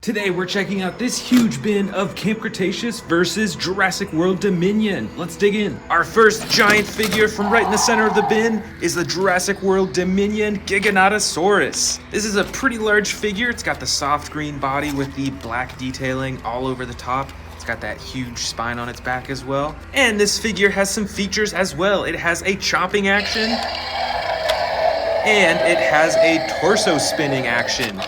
Today we're checking out this huge bin of Camp Cretaceous versus Jurassic World Dominion. Let's dig in. Our first giant figure from right in the center of the bin is the Jurassic World Dominion Dinosaurs. This is a pretty large figure. It's got the soft green body with the black detailing all over the top. It's got that huge spine on its back as well. And this figure has some features as well. It has a chopping action and it has a torso spinning action.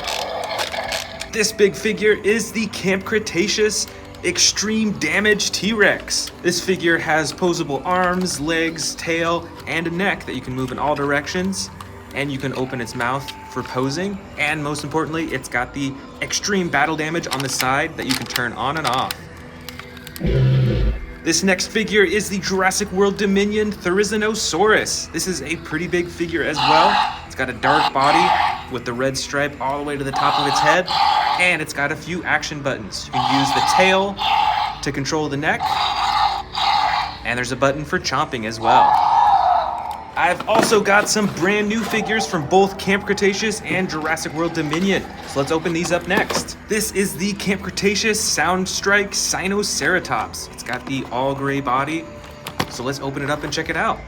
This big figure is the Camp Cretaceous Extreme Damage T-Rex. This figure has posable arms, legs, tail, and a neck that you can move in all directions, and you can open its mouth for posing, and most importantly, it's got the extreme battle damage on the side that you can turn on and off. This next figure is the Jurassic World Dominion Spinosaurus. This is a pretty big figure as well. It's got a dark body with the red stripe all the way to the top of its head, and it's got a few action buttons. You can use the tail to control the neck, and there's a button for chomping as well. I've also got some brand new figures from both Camp Cretaceous and Jurassic World Dominion, so let's open these up next. This is the Camp Cretaceous Soundstrike Sinoceratops. It's got the all gray body, so let's open it up and check it out.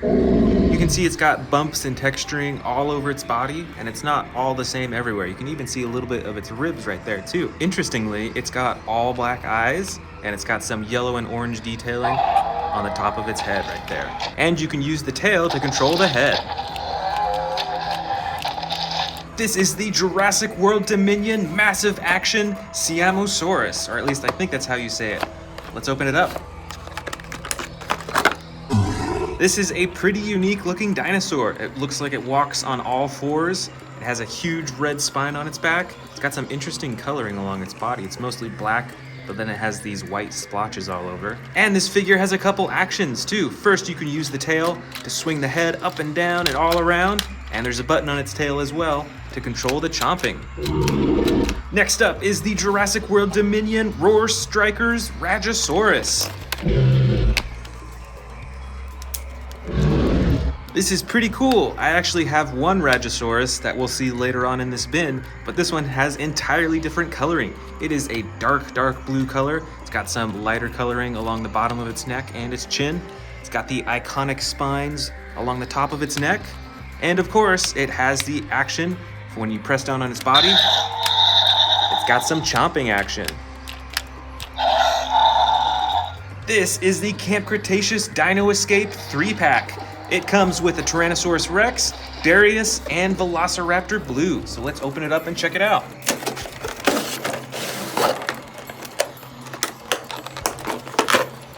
You can see it's got bumps and texturing all over its body, and it's not all the same everywhere. You can even see a little bit of its ribs right there too. Interestingly, it's got all black eyes, and it's got some yellow and orange detailing on the top of its head right there. And you can use the tail to control the head. This is the Jurassic World Dominion Massive Action Spinosaurus, or at least I think that's how you say it. Let's open it up. This is a pretty unique looking dinosaur. It looks like it walks on all fours. It has a huge red spine on its back. It's got some interesting coloring along its body. It's mostly black, but then it has these white splotches all over. And this figure has a couple actions too. First, you can use the tail to swing the head up and down and all around. And there's a button on its tail as well to control the chomping. Next up is the Jurassic World Dominion Roar Strikers Rajasaurus. This is pretty cool. I actually have one Rajasaurus that we'll see later on in this bin, but this one has entirely different coloring. It is a dark blue color. It's got some lighter coloring along the bottom of its neck and its chin. It's got the iconic spines along the top of its neck. And of course, it has the action for when you press down on its body. It's got some chomping action. This is the Camp Cretaceous Dino Escape 3-pack. It comes with a Tyrannosaurus Rex, Darius, and Velociraptor Blue. So let's open it up and check it out.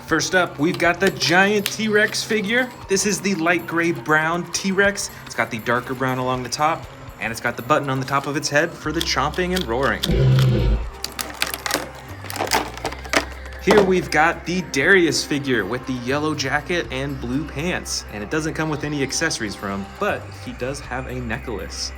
First up, we've got the giant T-Rex figure. This is the light gray brown T-Rex. It's got the darker brown along the top, and it's got the button on the top of its head for the chomping and roaring. Here we've got the Darius figure with the yellow jacket and blue pants, and it doesn't come with any accessories for him, but he does have a necklace.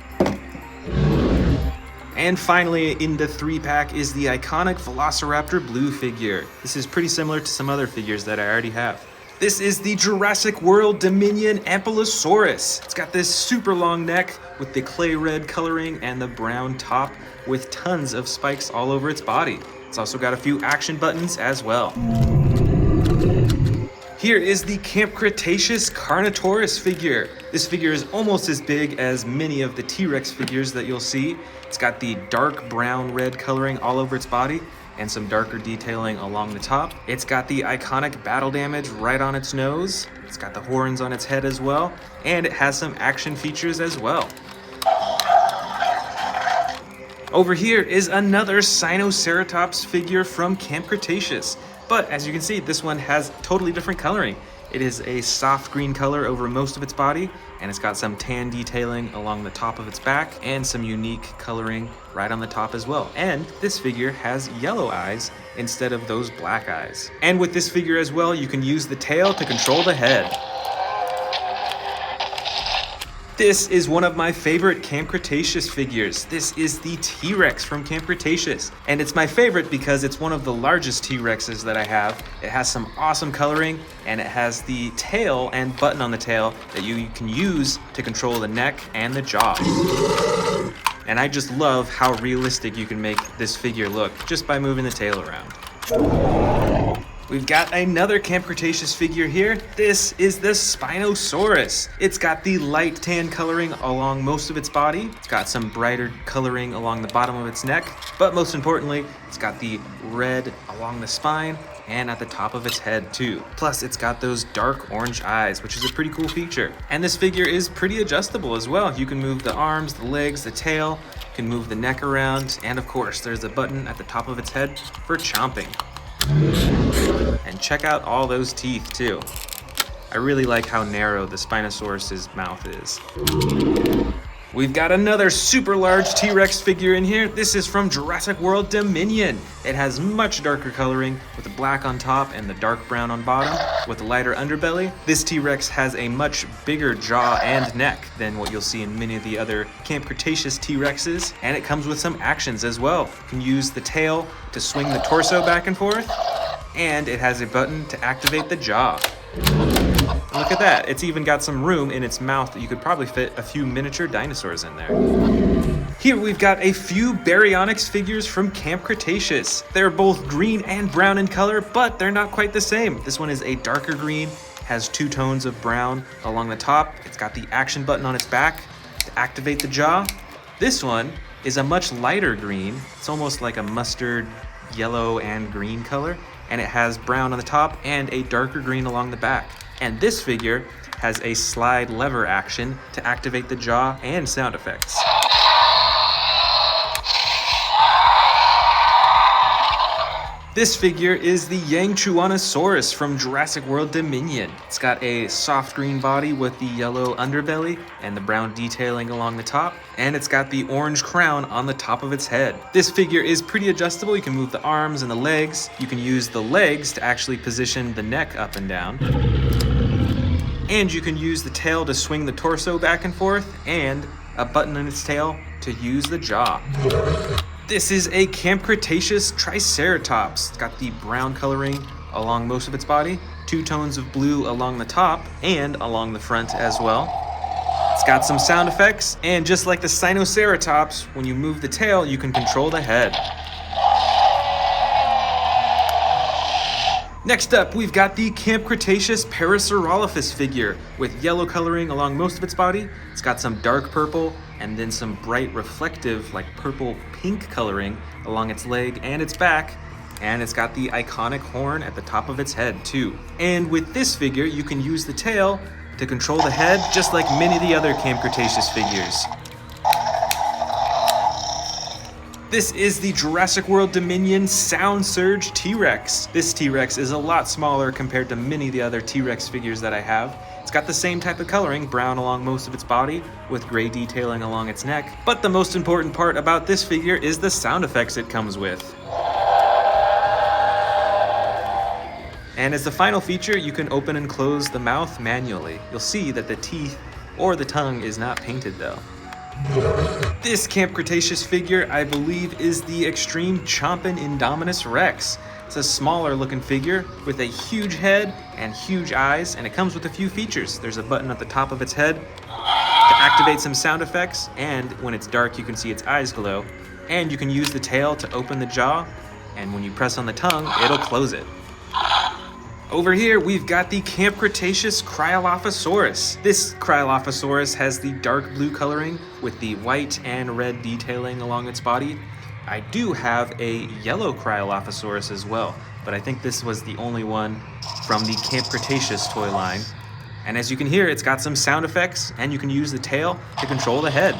And finally, in the 3-pack is the iconic Velociraptor Blue figure. This is pretty similar to some other figures that I already have. This is the Jurassic World Dominion Ankylosaurus. It's got this super long neck with the clay red coloring and the brown top with tons of spikes all over its body. It's also got a few action buttons as well. Here is the Camp Cretaceous Carnotaurus figure. This figure is almost as big as many of the T-Rex figures that you'll see. It's got the dark brown red coloring all over its body and some darker detailing along the top. It's got the iconic battle damage right on its nose. It's got the horns on its head as well, and it has some action features as well. Over here is another Sinoceratops figure from Camp Cretaceous. But as you can see, this one has totally different coloring. It is a soft green color over most of its body, and it's got some tan detailing along the top of its back and some unique coloring right on the top as well. And this figure has yellow eyes instead of those black eyes. And with this figure as well, you can use the tail to control the head. This is one of my favorite Camp Cretaceous figures. This is the T-Rex from Camp Cretaceous. And it's my favorite because it's one of the largest T-Rexes that I have. It has some awesome coloring, and it has the tail and button on the tail that you can use to control the neck and the jaw. And I just love how realistic you can make this figure look just by moving the tail around. We've got another Camp Cretaceous figure here. This is the Spinosaurus. It's got the light tan coloring along most of its body. It's got some brighter coloring along the bottom of its neck, but most importantly, it's got the red along the spine and at the top of its head too. Plus, it's got those dark orange eyes, which is a pretty cool feature. And this figure is pretty adjustable as well. You can move the arms, the legs, the tail, you can move the neck around, and of course, there's a button at the top of its head for chomping. And check out all those teeth too. I really like how narrow the Spinosaurus's mouth is. We've got another super large T-Rex figure in here. This is from Jurassic World Dominion. It has much darker coloring with the black on top and the dark brown on bottom with a lighter underbelly. This T-Rex has a much bigger jaw and neck than what you'll see in many of the other Camp Cretaceous T-Rexes. And it comes with some actions as well. You can use the tail to swing the torso back and forth, and it has a button to activate the jaw. Look at that, it's even got some room in its mouth that you could probably fit a few miniature dinosaurs in there. Here we've got a few Baryonyx figures from Camp Cretaceous. They're both green and brown in color, but they're not quite the same. This one is a darker green, has 2 tones of brown along the top. It's got the action button on its back to activate the jaw. This one is a much lighter green. It's almost like a mustard yellow and green color, and it has brown on the top and a darker green along the back. And this figure has a slide lever action to activate the jaw and sound effects. This figure is the Yangchuanosaurus from Jurassic World Dominion. It's got a soft green body with the yellow underbelly and the brown detailing along the top, and it's got the orange crown on the top of its head. This figure is pretty adjustable. You can move the arms and the legs. You can use the legs to actually position the neck up and down. And you can use the tail to swing the torso back and forth, and a button in its tail to use the jaw. This is a Camp Cretaceous Triceratops. It's got the brown coloring along most of its body, 2 tones of blue along the top and along the front as well. It's got some sound effects, and just like the Sinoceratops, when you move the tail, you can control the head. Next up, we've got the Camp Cretaceous Parasaurolophus figure with yellow coloring along most of its body. It's got some dark purple and then some bright reflective like purple pink coloring along its leg and its back. And it's got the iconic horn at the top of its head too. And with this figure, you can use the tail to control the head just like many of the other Camp Cretaceous figures. This is the Jurassic World Dominion Sound Surge T-Rex. This T-Rex is a lot smaller compared to many of the other T-Rex figures that I have. It's got the same type of coloring, brown along most of its body, with gray detailing along its neck. But the most important part about this figure is the sound effects it comes with. And as the final feature, you can open and close the mouth manually. You'll see that the teeth or the tongue is not painted though. This Camp Cretaceous figure, I believe, is the Extreme Chompin' Indominus Rex. It's a smaller looking figure with a huge head and huge eyes, and it comes with a few features. There's a button at the top of its head to activate some sound effects, and when it's dark you can see its eyes glow. And you can use the tail to open the jaw, and when you press on the tongue, it'll close it. Over here, we've got the Camp Cretaceous Cryolophosaurus. This Cryolophosaurus has the dark blue coloring with the white and red detailing along its body. I do have a yellow Cryolophosaurus as well, but I think this was the only one from the Camp Cretaceous toy line. And as you can hear, it's got some sound effects, and you can use the tail to control the head.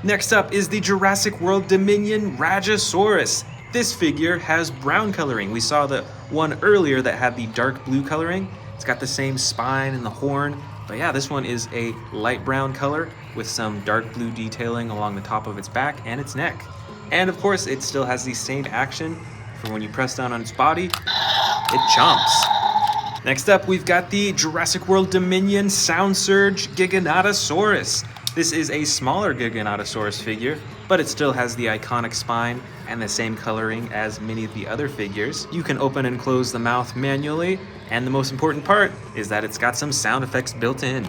Next up is the Jurassic World Dominion Rajasaurus. This figure has brown coloring. We saw the one earlier that had the dark blue coloring. It's got the same spine and the horn, but yeah, this one is a light brown color with some dark blue detailing along the top of its back and its neck. And of course, it still has the same action for when you press down on its body, it chomps. Next up, we've got the Jurassic World Dominion Sound Surge Giganotosaurus. This is a smaller Giganotosaurus figure, but it still has the iconic spine and the same coloring as many of the other figures. You can open and close the mouth manually, and the most important part is that it's got some sound effects built in.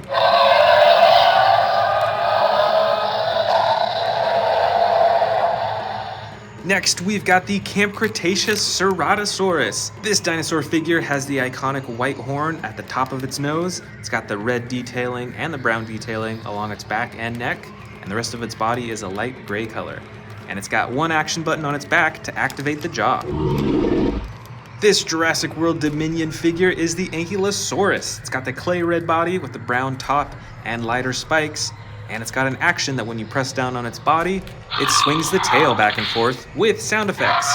Next, we've got the Camp Cretaceous Ceratosaurus. This dinosaur figure has the iconic white horn at the top of its nose. It's got the red detailing and the brown detailing along its back and neck, and the rest of its body is a light gray color. And it's got one action button on its back to activate the jaw. This Jurassic World Dominion figure is the Ankylosaurus. It's got the clay red body with the brown top and lighter spikes, and it's got an action that when you press down on its body, it swings the tail back and forth with sound effects.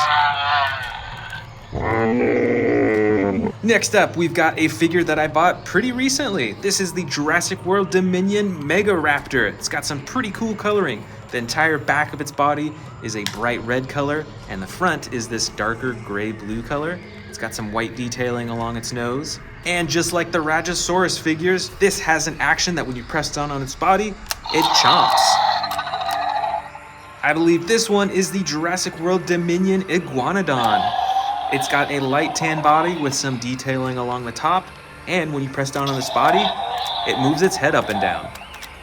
Next up, we've got a figure that I bought pretty recently. This is the Jurassic World Dominion Megaraptor. It's got some pretty cool coloring. The entire back of its body is a bright red color, and the front is this darker gray-blue color. It's got some white detailing along its nose. And just like the Rajasaurus figures, this has an action that when you press down on its body, it chomps. I believe this one is the Jurassic World Dominion Iguanodon. It's got a light tan body with some detailing along the top, and when you press down on this body, it moves its head up and down.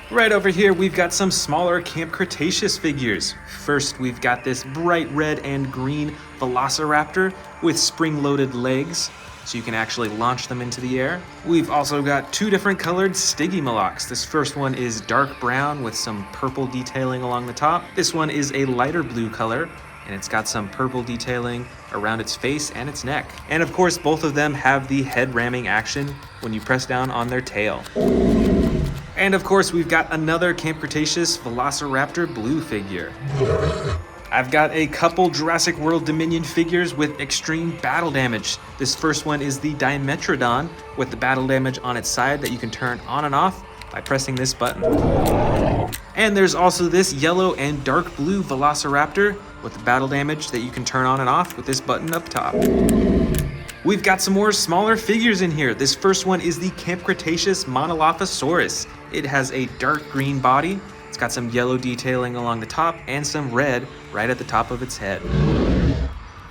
Right over here, we've got some smaller Camp Cretaceous figures. First, we've got this bright red and green Velociraptor with spring-loaded legs, so you can actually launch them into the air. We've also got two different colored Stygimolochs. This first one is dark brown with some purple detailing along the top. This one is a lighter blue color, and it's got some purple detailing around its face and its neck. And of course, both of them have the head ramming action when you press down on their tail. And of course, we've got another Camp Cretaceous Velociraptor blue figure. I've got a couple Jurassic World Dominion figures with extreme battle damage. This first one is the Dimetrodon with the battle damage on its side that you can turn on and off by pressing this button. And there's also this yellow and dark blue Velociraptor with the battle damage that you can turn on and off with this button up top. We've got some more smaller figures in here. This first one is the Camp Cretaceous Monolophosaurus. It has a dark green body. It's got some yellow detailing along the top and some red right at the top of its head.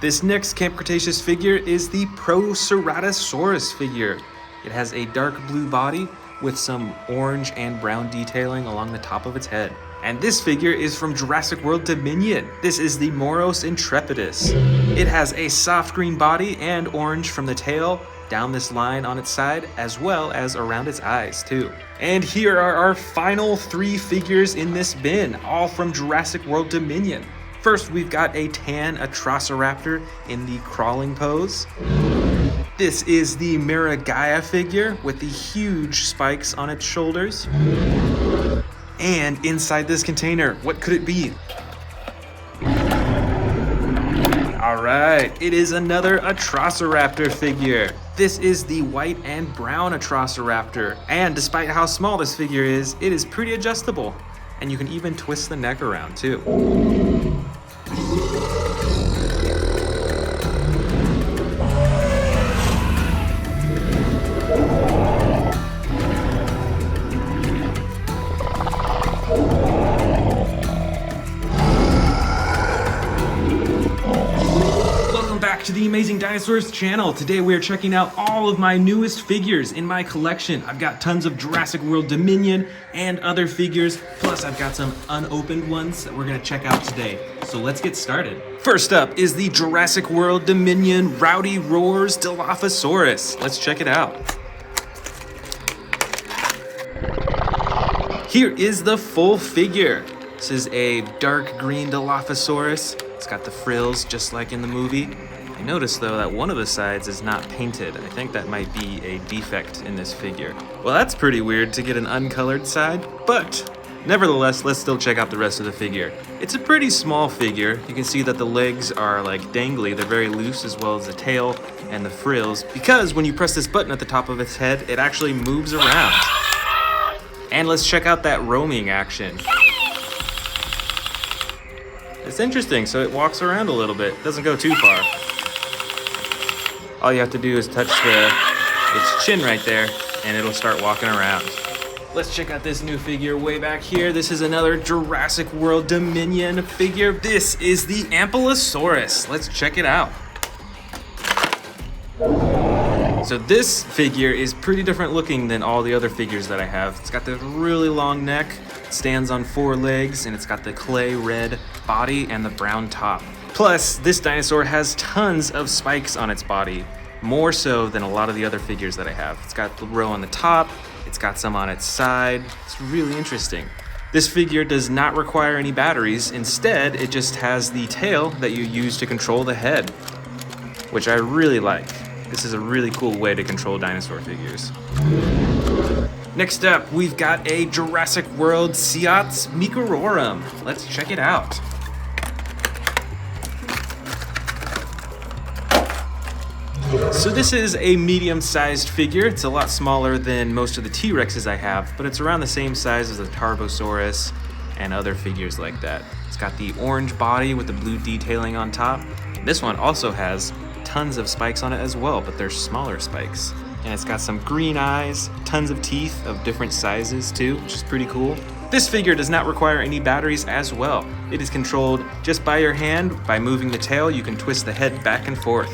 This next Camp Cretaceous figure is the Proceratosaurus figure. It has a dark blue body with some orange and brown detailing along the top of its head. And this figure is from Jurassic World Dominion. This is the Moros Intrepidus. It has a soft green body and orange from the tail down this line on its side, as well as around its eyes too. And here are our final three figures in this bin, all from Jurassic World Dominion. First, we've got a tan Atrociraptor in the crawling pose. This is the Maragaya figure with the huge spikes on its shoulders. And inside this container, what could it be? All right, it is another Atrociraptor figure. This is the white and brown Atrociraptor. And despite how small this figure is, it is pretty adjustable. And you can even twist the neck around too. To the Amazing Dinosaurs channel. Today we are checking out all of my newest figures in my collection. I've got tons of Jurassic World Dominion and other figures, plus I've got some unopened ones that we're gonna check out today. So let's get started. First up is the Jurassic World Dominion Rowdy Roars Dilophosaurus. Let's check it out. Here is the full figure. This is a dark green Dilophosaurus. It's got the frills just like in the movie. I noticed though that one of the sides is not painted. I think that might be a defect in this figure. Well, that's pretty weird to get an uncolored side, but nevertheless, let's still check out the rest of the figure. It's a pretty small figure. You can see that the legs are like dangly. They're very loose, as well as the tail and the frills, because when you press this button at the top of its head, it actually moves around. And let's check out that roaming action. It's interesting, so it walks around a little bit. Doesn't go too far. All you have to do is touch its chin right there, and it'll start walking around. Let's check out this new figure way back here. This is another Jurassic World Dominion figure. This is the Ankylosaurus. Let's check it out. So this figure is pretty different looking than all the other figures that I have. It's got this really long neck, stands on 4 legs, and it's got the clay red body and the brown top. Plus, this dinosaur has tons of spikes on its body, more so than a lot of the other figures that I have. It's got the row on the top, it's got some on its side. It's really interesting. This figure does not require any batteries. Instead, it just has the tail that you use to control the head, which I really like. This is a really cool way to control dinosaur figures. Next up, we've got a Jurassic World Seats Microrum. Let's check it out. So this is a medium-sized figure. It's a lot smaller than most of the T-Rexes I have, but it's around the same size as the Tarbosaurus and other figures like that. It's got the orange body with the blue detailing on top. This one also has tons of spikes on it as well, but they're smaller spikes. And it's got some green eyes, tons of teeth of different sizes too, which is pretty cool. This figure does not require any batteries as well. It is controlled just by your hand. By moving the tail, you can twist the head back and forth.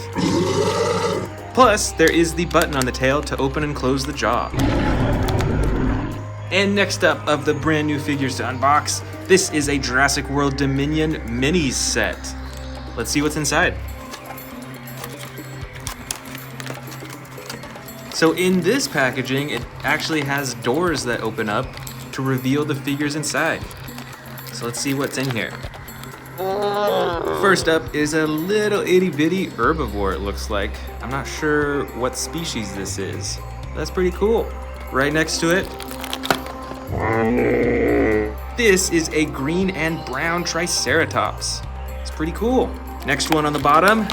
Plus, there is the button on the tail to open and close the jaw. And next up of the brand new figures to unbox, this is a Jurassic World Dominion Minis set. Let's see what's inside. So in this packaging, it actually has doors that open up to reveal the figures inside. So let's see what's in here. First up is a little itty bitty herbivore, it looks like. I'm not sure what species this is. That's pretty cool. Right next to it, this is a green and brown Triceratops. It's pretty cool. Next one on the bottom,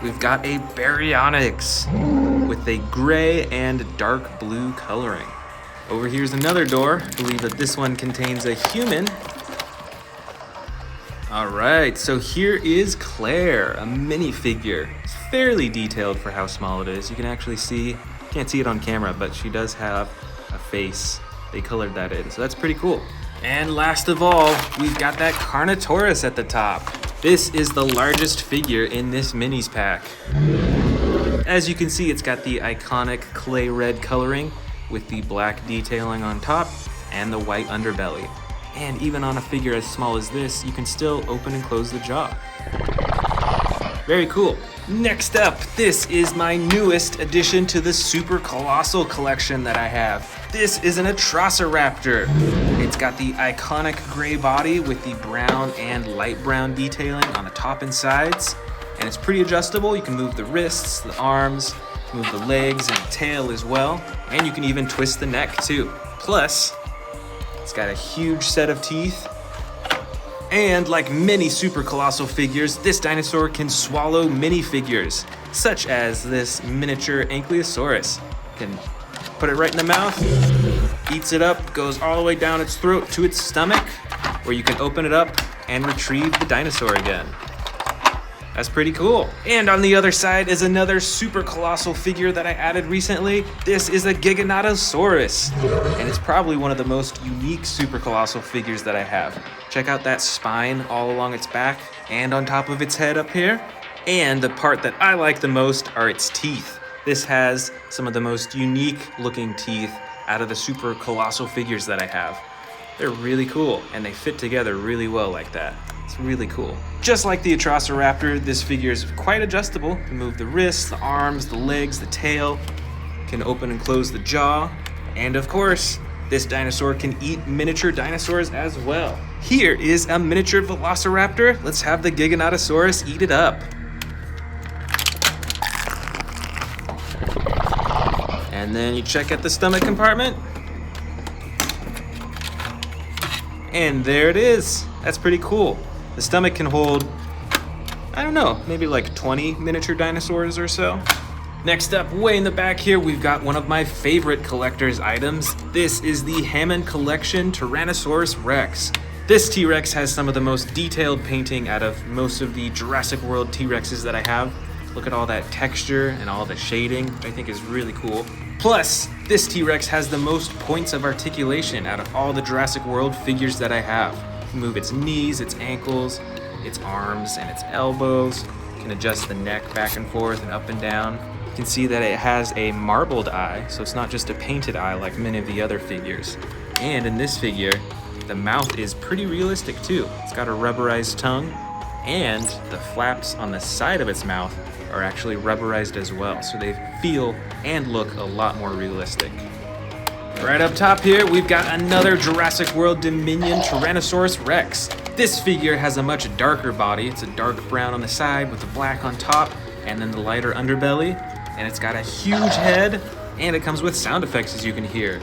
we've got a Baryonyx with a gray and dark blue coloring. Over here's another door. I believe that this one contains a human. All right, so here is Claire, a minifigure. It's fairly detailed for how small it is. You can actually see, can't see it on camera, but she does have a face. They colored that in, so that's pretty cool. And last of all, we've got that Carnotaurus at the top. This is the largest figure in this minis pack. As you can see, it's got the iconic clay red coloring with the black detailing on top and the white underbelly. And even on a figure as small as this, you can still open and close the jaw. Very cool. Next up, this is my newest addition to the super colossal collection that I have. This is an Atrociraptor. It's got the iconic gray body with the brown and light brown detailing on the top and sides. And it's pretty adjustable. You can move the wrists, the arms, move the legs and the tail as well. And you can even twist the neck too. Plus, it's got a huge set of teeth. And like many super colossal figures, this dinosaur can swallow minifigures, such as this miniature Ankylosaurus. You can put it right in the mouth, eats it up, goes all the way down its throat to its stomach, where you can open it up and retrieve the dinosaur again. That's pretty cool. And on the other side is another super colossal figure that I added recently. This is a Giganotosaurus, and it's probably one of the most unique super colossal figures that I have. Check out that spine all along its back and on top of its head up here. And the part that I like the most are its teeth. This has some of the most unique looking teeth out of the super colossal figures that I have. They're really cool, and they fit together really well like that. It's really cool. Just like the Atrociraptor, this figure is quite adjustable. You can move the wrists, the arms, the legs, the tail. You can open and close the jaw. And of course, this dinosaur can eat miniature dinosaurs as well. Here is a miniature Velociraptor. Let's have the Giganotosaurus eat it up. And then you check out the stomach compartment. And there it is. That's pretty cool. The stomach can hold, I don't know, maybe like 20 miniature dinosaurs or so. Next up, way in the back here, we've got one of my favorite collector's items. This is the Hammond Collection Tyrannosaurus Rex. This T-Rex has some of the most detailed painting out of most of the Jurassic World T-Rexes that I have. Look at all that texture and all the shading, which I think is really cool. Plus, this T-Rex has the most points of articulation out of all the Jurassic World figures that I have. You can move its knees, its ankles, its arms, and its elbows. You can adjust the neck back and forth and up and down. can see that it has a marbled eye, so it's not just a painted eye like many of the other figures. And in this figure, the mouth is pretty realistic too. It's got a rubberized tongue, and the flaps on the side of its mouth are actually rubberized as well, so they feel and look a lot more realistic. Right up top here, we've got another Jurassic World Dominion Tyrannosaurus Rex. This figure has a much darker body. It's a dark brown on the side with the black on top, and then the lighter underbelly. And it's got a huge head, and it comes with sound effects, as you can hear.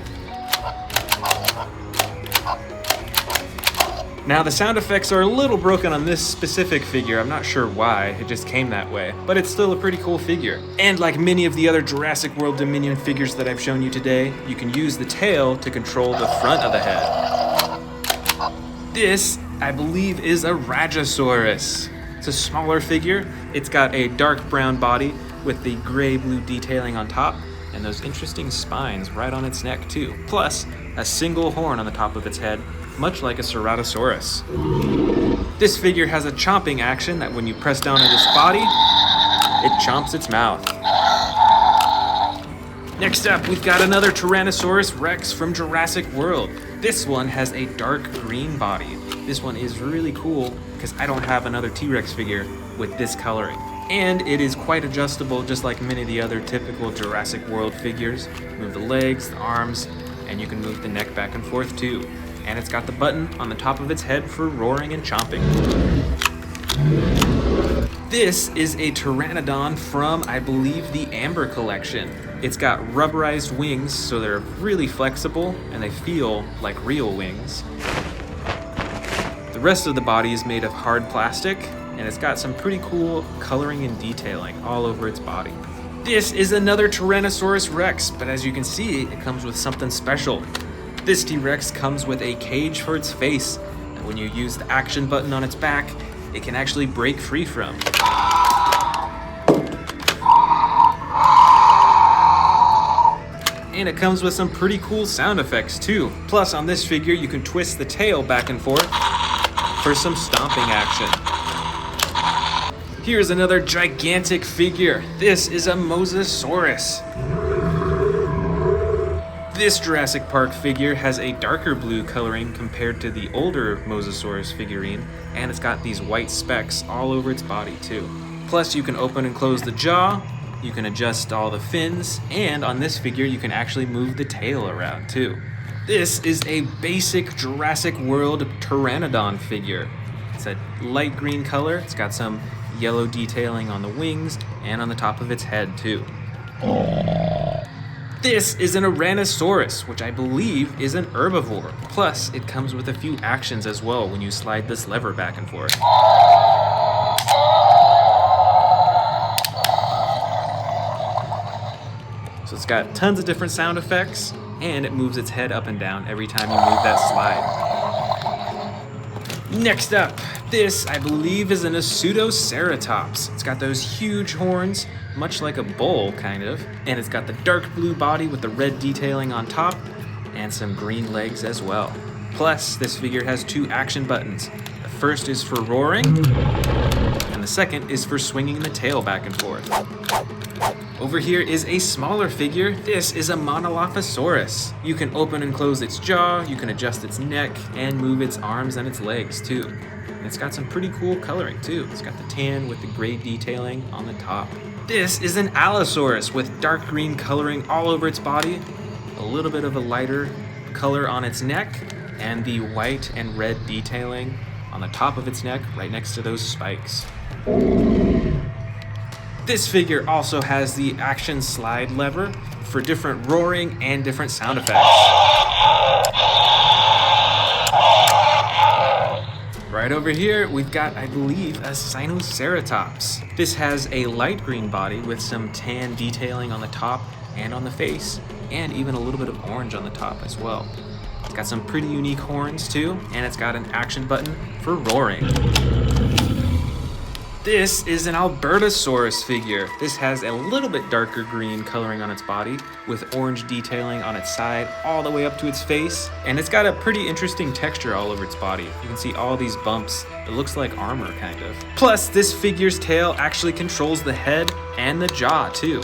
Now, the sound effects are a little broken on this specific figure. I'm not sure why, it just came that way, but it's still a pretty cool figure. And like many of the other Jurassic World Dominion figures that I've shown you today, you can use the tail to control the front of the head. This, I believe, is a Rajasaurus. It's a smaller figure. It's got a dark brown body with the gray-blue detailing on top, and those interesting spines right on its neck too. Plus, a single horn on the top of its head, much like a Ceratosaurus. This figure has a chomping action that when you press down on its body, it chomps its mouth. Next up, we've got another Tyrannosaurus Rex from Jurassic World. This one has a dark green body. This one is really cool because I don't have another T-Rex figure with this coloring. And it is quite adjustable, just like many of the other typical Jurassic World figures. Move the legs, the arms, and you can move the neck back and forth too. And it's got the button on the top of its head for roaring and chomping. This is a Pteranodon from, I believe, the Amber collection. It's got rubberized wings, so they're really flexible and they feel like real wings. The rest of the body is made of hard plastic, and it's got some pretty cool coloring and detailing all over its body. This is another Tyrannosaurus Rex, but as you can see, it comes with something special. This T-Rex comes with a cage for its face, and when you use the action button on its back, it can actually break free from. And it comes with some pretty cool sound effects too. Plus, on this figure, you can twist the tail back and forth for some stomping action. Here's another gigantic figure. This is a Mosasaurus. This Jurassic Park figure has a darker blue coloring compared to the older Mosasaurus figurine, and it's got these white specks all over its body too. Plus, you can open and close the jaw, you can adjust all the fins, and on this figure you can actually move the tail around too. This is a basic Jurassic World Pteranodon figure. It's a light green color, it's got some yellow detailing on the wings and on the top of its head too. This is an Tyrannosaurus, which I believe is an herbivore. Plus, it comes with a few actions as well when you slide this lever back and forth. So it's got tons of different sound effects, and it moves its head up and down every time you move that slide. Next up, this, I believe, is an Pseudoceratops. It's got those huge horns, much like a bull, kind of. And it's got the dark blue body with the red detailing on top, and some green legs as well. Plus, this figure has two action buttons. The first is for roaring, and the second is for swinging the tail back and forth. Over here is a smaller figure. This is a Monolophosaurus. You can open and close its jaw, you can adjust its neck, and move its arms and its legs too. And it's got some pretty cool coloring too. It's got the tan with the gray detailing on the top. This is an Allosaurus with dark green coloring all over its body, a little bit of a lighter color on its neck, and the white and red detailing on the top of its neck right next to those spikes. This figure also has the action slide lever for different roaring and different sound effects. Right over here, we've got, I believe, a Sinoceratops. This has a light green body with some tan detailing on the top and on the face, and even a little bit of orange on the top as well. It's got some pretty unique horns too, and it's got an action button for roaring. This is an Albertosaurus figure. This has a little bit darker green coloring on its body with orange detailing on its side all the way up to its face. And it's got a pretty interesting texture all over its body. You can see all these bumps. It looks like armor, kind of. Plus, this figure's tail actually controls the head and the jaw too.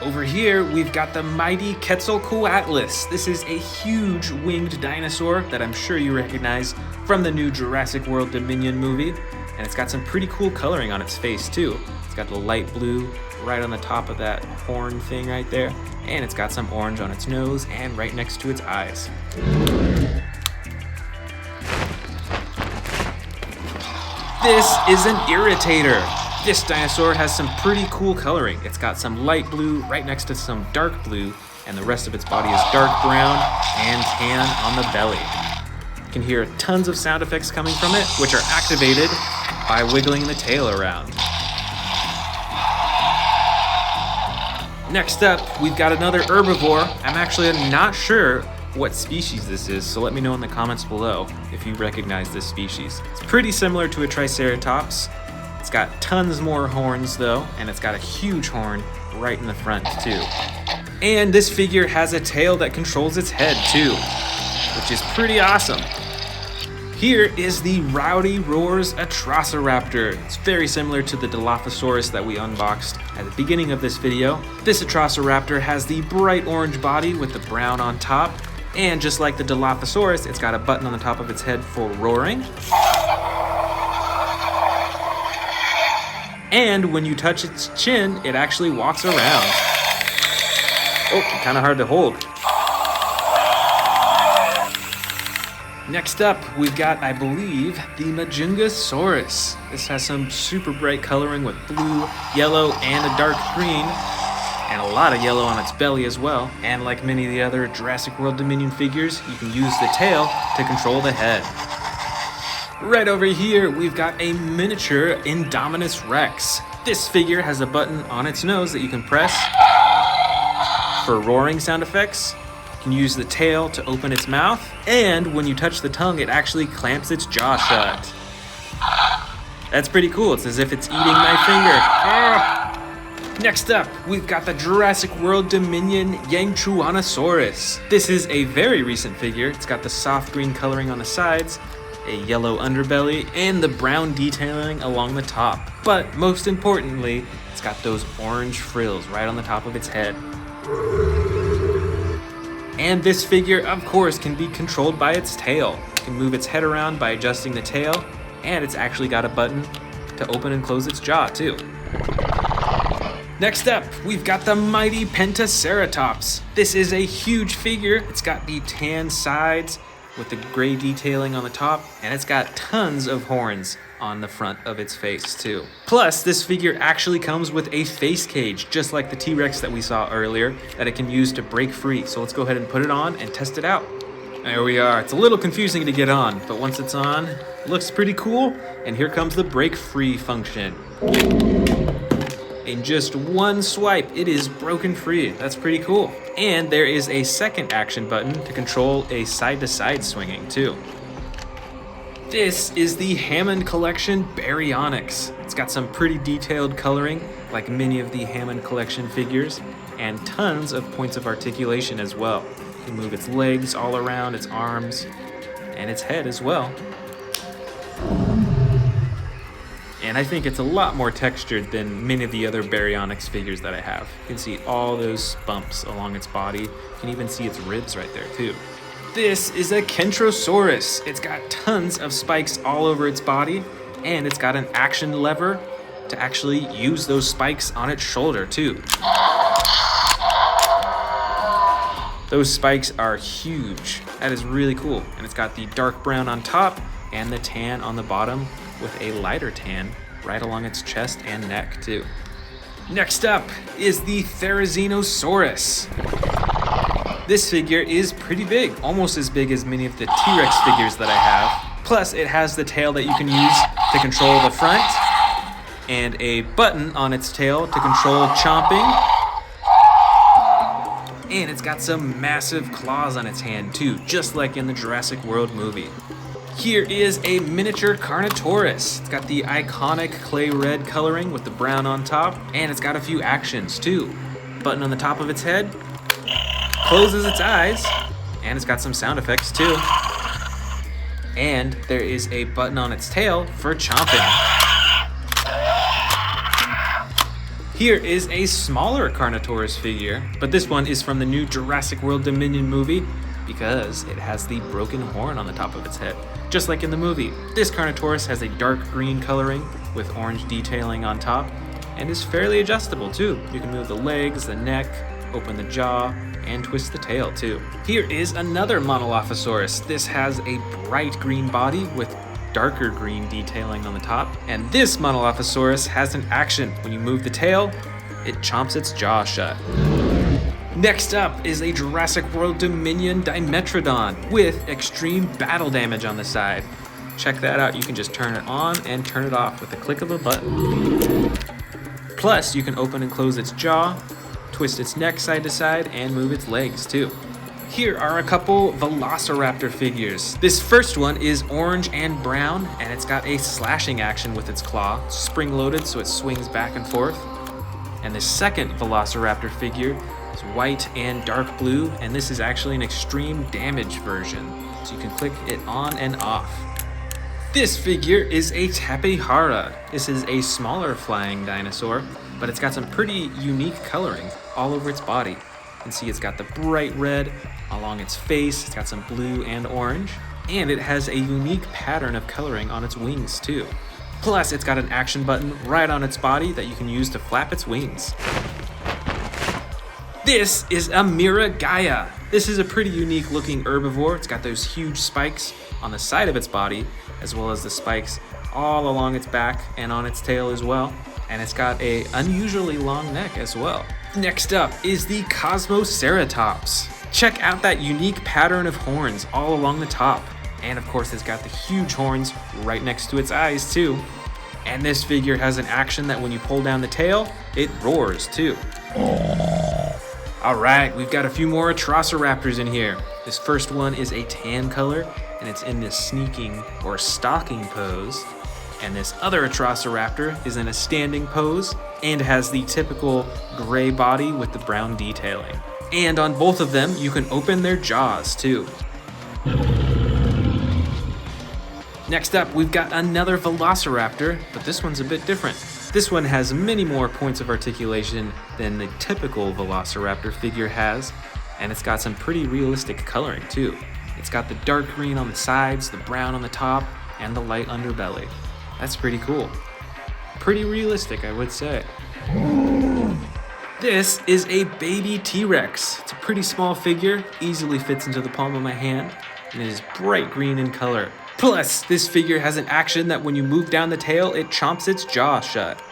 Over here, we've got the mighty Quetzalcoatlus. This is a huge winged dinosaur that I'm sure you recognize from the new Jurassic World Dominion movie. And it's got some pretty cool coloring on its face too. It's got the light blue right on the top of that horn thing right there. And it's got some orange on its nose and right next to its eyes. This is an irritator. This dinosaur has some pretty cool coloring. It's got some light blue right next to some dark blue, and the rest of its body is dark brown and tan on the belly. You can hear tons of sound effects coming from it, which are activated by wiggling the tail around. Next up, we've got another herbivore. I'm actually not sure what species this is, so let me know in the comments below if you recognize this species. It's pretty similar to a Triceratops. It's got tons more horns though, and it's got a huge horn right in the front too. And this figure has a tail that controls its head too, which is pretty awesome. Here is the Rowdy Roars Atrociraptor. It's very similar to the Dilophosaurus that we unboxed at the beginning of this video. This Atrociraptor has the bright orange body with the brown on top, and just like the Dilophosaurus, it's got a button on the top of its head for roaring. And when you touch its chin, it actually walks around. Oh, kind of hard to hold. Next up, we've got, I believe, the Majungasaurus. This has some super bright coloring with blue, yellow, and a dark green, and a lot of yellow on its belly as well. And like many of the other Jurassic World Dominion figures, you can use the tail to control the head. Right over here, we've got a miniature Indominus Rex. This figure has a button on its nose that you can press for roaring sound effects. You can use the tail to open its mouth, and when you touch the tongue, it actually clamps its jaw shut. That's pretty cool. It's as if it's eating my finger. Ah! Next up, we've got the Jurassic World Dominion Yangchuanosaurus. This is a very recent figure. It's got the soft green coloring on the sides, a yellow underbelly, and the brown detailing along the top. But most importantly, it's got those orange frills right on the top of its head. And this figure, of course, can be controlled by its tail. You can move its head around by adjusting the tail, and it's actually got a button to open and close its jaw too. Next up, we've got the mighty Pentaceratops. This is a huge figure. It's got the tan sides with the gray detailing on the top, and it's got tons of horns on the front of its face too. Plus, this figure actually comes with a face cage, just like the T-Rex that we saw earlier, that it can use to break free. So let's go ahead and put it on and test it out. There we are. It's a little confusing to get on, but once it's on, it looks pretty cool. And here comes the break free function. In just one swipe, it is broken free. That's pretty cool. And there is a second action button to control a side-to-side swinging too. This is the Hammond Collection Baryonyx. It's got some pretty detailed coloring, like many of the Hammond Collection figures, and tons of points of articulation as well. You can move its legs all around, its arms, and its head as well. And I think it's a lot more textured than many of the other Baryonyx figures that I have. You can see all those bumps along its body. You can even see its ribs right there too. This is a Kentrosaurus. It's got tons of spikes all over its body, and it's got an action lever to actually use those spikes on its shoulder too. Those spikes are huge. That is really cool. And it's got the dark brown on top and the tan on the bottom, with a lighter tan right along its chest and neck too. Next up is the Therizinosaurus. This figure is pretty big, almost as big as many of the T-Rex figures that I have. Plus, it has the tail that you can use to control the front, and a button on its tail to control chomping. And it's got some massive claws on its hand too, just like in the Jurassic World movie. Here is a miniature Carnotaurus. It's got the iconic clay red coloring with the brown on top, and it's got a few actions too. Button on the top of its head, closes its eyes, and it's got some sound effects too. And there is a button on its tail for chomping. Here is a smaller Carnotaurus figure, but this one is from the new Jurassic World Dominion movie because it has the broken horn on the top of its head. Just like in the movie, this Carnotaurus has a dark green coloring with orange detailing on top and is fairly adjustable too. You can move the legs, the neck, open the jaw, and twist the tail too. Here is another Monolophosaurus. This has a bright green body with darker green detailing on the top. And this Monolophosaurus has an action. When you move the tail, it chomps its jaw shut. Next up is a Jurassic World Dominion Dimetrodon with extreme battle damage on the side. Check that out. You can just turn it on and turn it off with the click of a button. Plus, you can open and close its jaw, twist its neck side to side, and move its legs too. Here are a couple Velociraptor figures. This first one is orange and brown, and it's got a slashing action with its claw, spring-loaded so it swings back and forth. And the second Velociraptor figure is white and dark blue, and this is actually an extreme damage version, so you can click it on and off. This figure is a Tapehara. This is a smaller flying dinosaur, but it's got some pretty unique coloring all over its body. You can see it's got the bright red along its face, it's got some blue and orange, and it has a unique pattern of coloring on its wings too. Plus, it's got an action button right on its body that you can use to flap its wings. This is a Miragaia. This is a pretty unique looking herbivore. It's got those huge spikes on the side of its body, as well as the spikes all along its back and on its tail as well. And it's got a unusually long neck as well. Next up is the Cosmoceratops. Check out that unique pattern of horns all along the top. And of course, it's got the huge horns right next to its eyes too. And this figure has an action that when you pull down the tail, it roars too. All right, we've got a few more Atrociraptors in here. This first one is a tan color, and it's in this sneaking or stalking pose. And this other Atrociraptor is in a standing pose and has the typical gray body with the brown detailing. And on both of them, you can open their jaws too. Next up, we've got another Velociraptor, but this one's a bit different. This one has many more points of articulation than the typical Velociraptor figure has, and it's got some pretty realistic coloring too. It's got the dark green on the sides, the brown on the top, and the light underbelly. That's pretty cool. Pretty realistic, I would say. This is a baby T-Rex. It's a pretty small figure, easily fits into the palm of my hand, and it is bright green in color. Plus, this figure has an action that when you move down the tail, it chomps its jaw shut.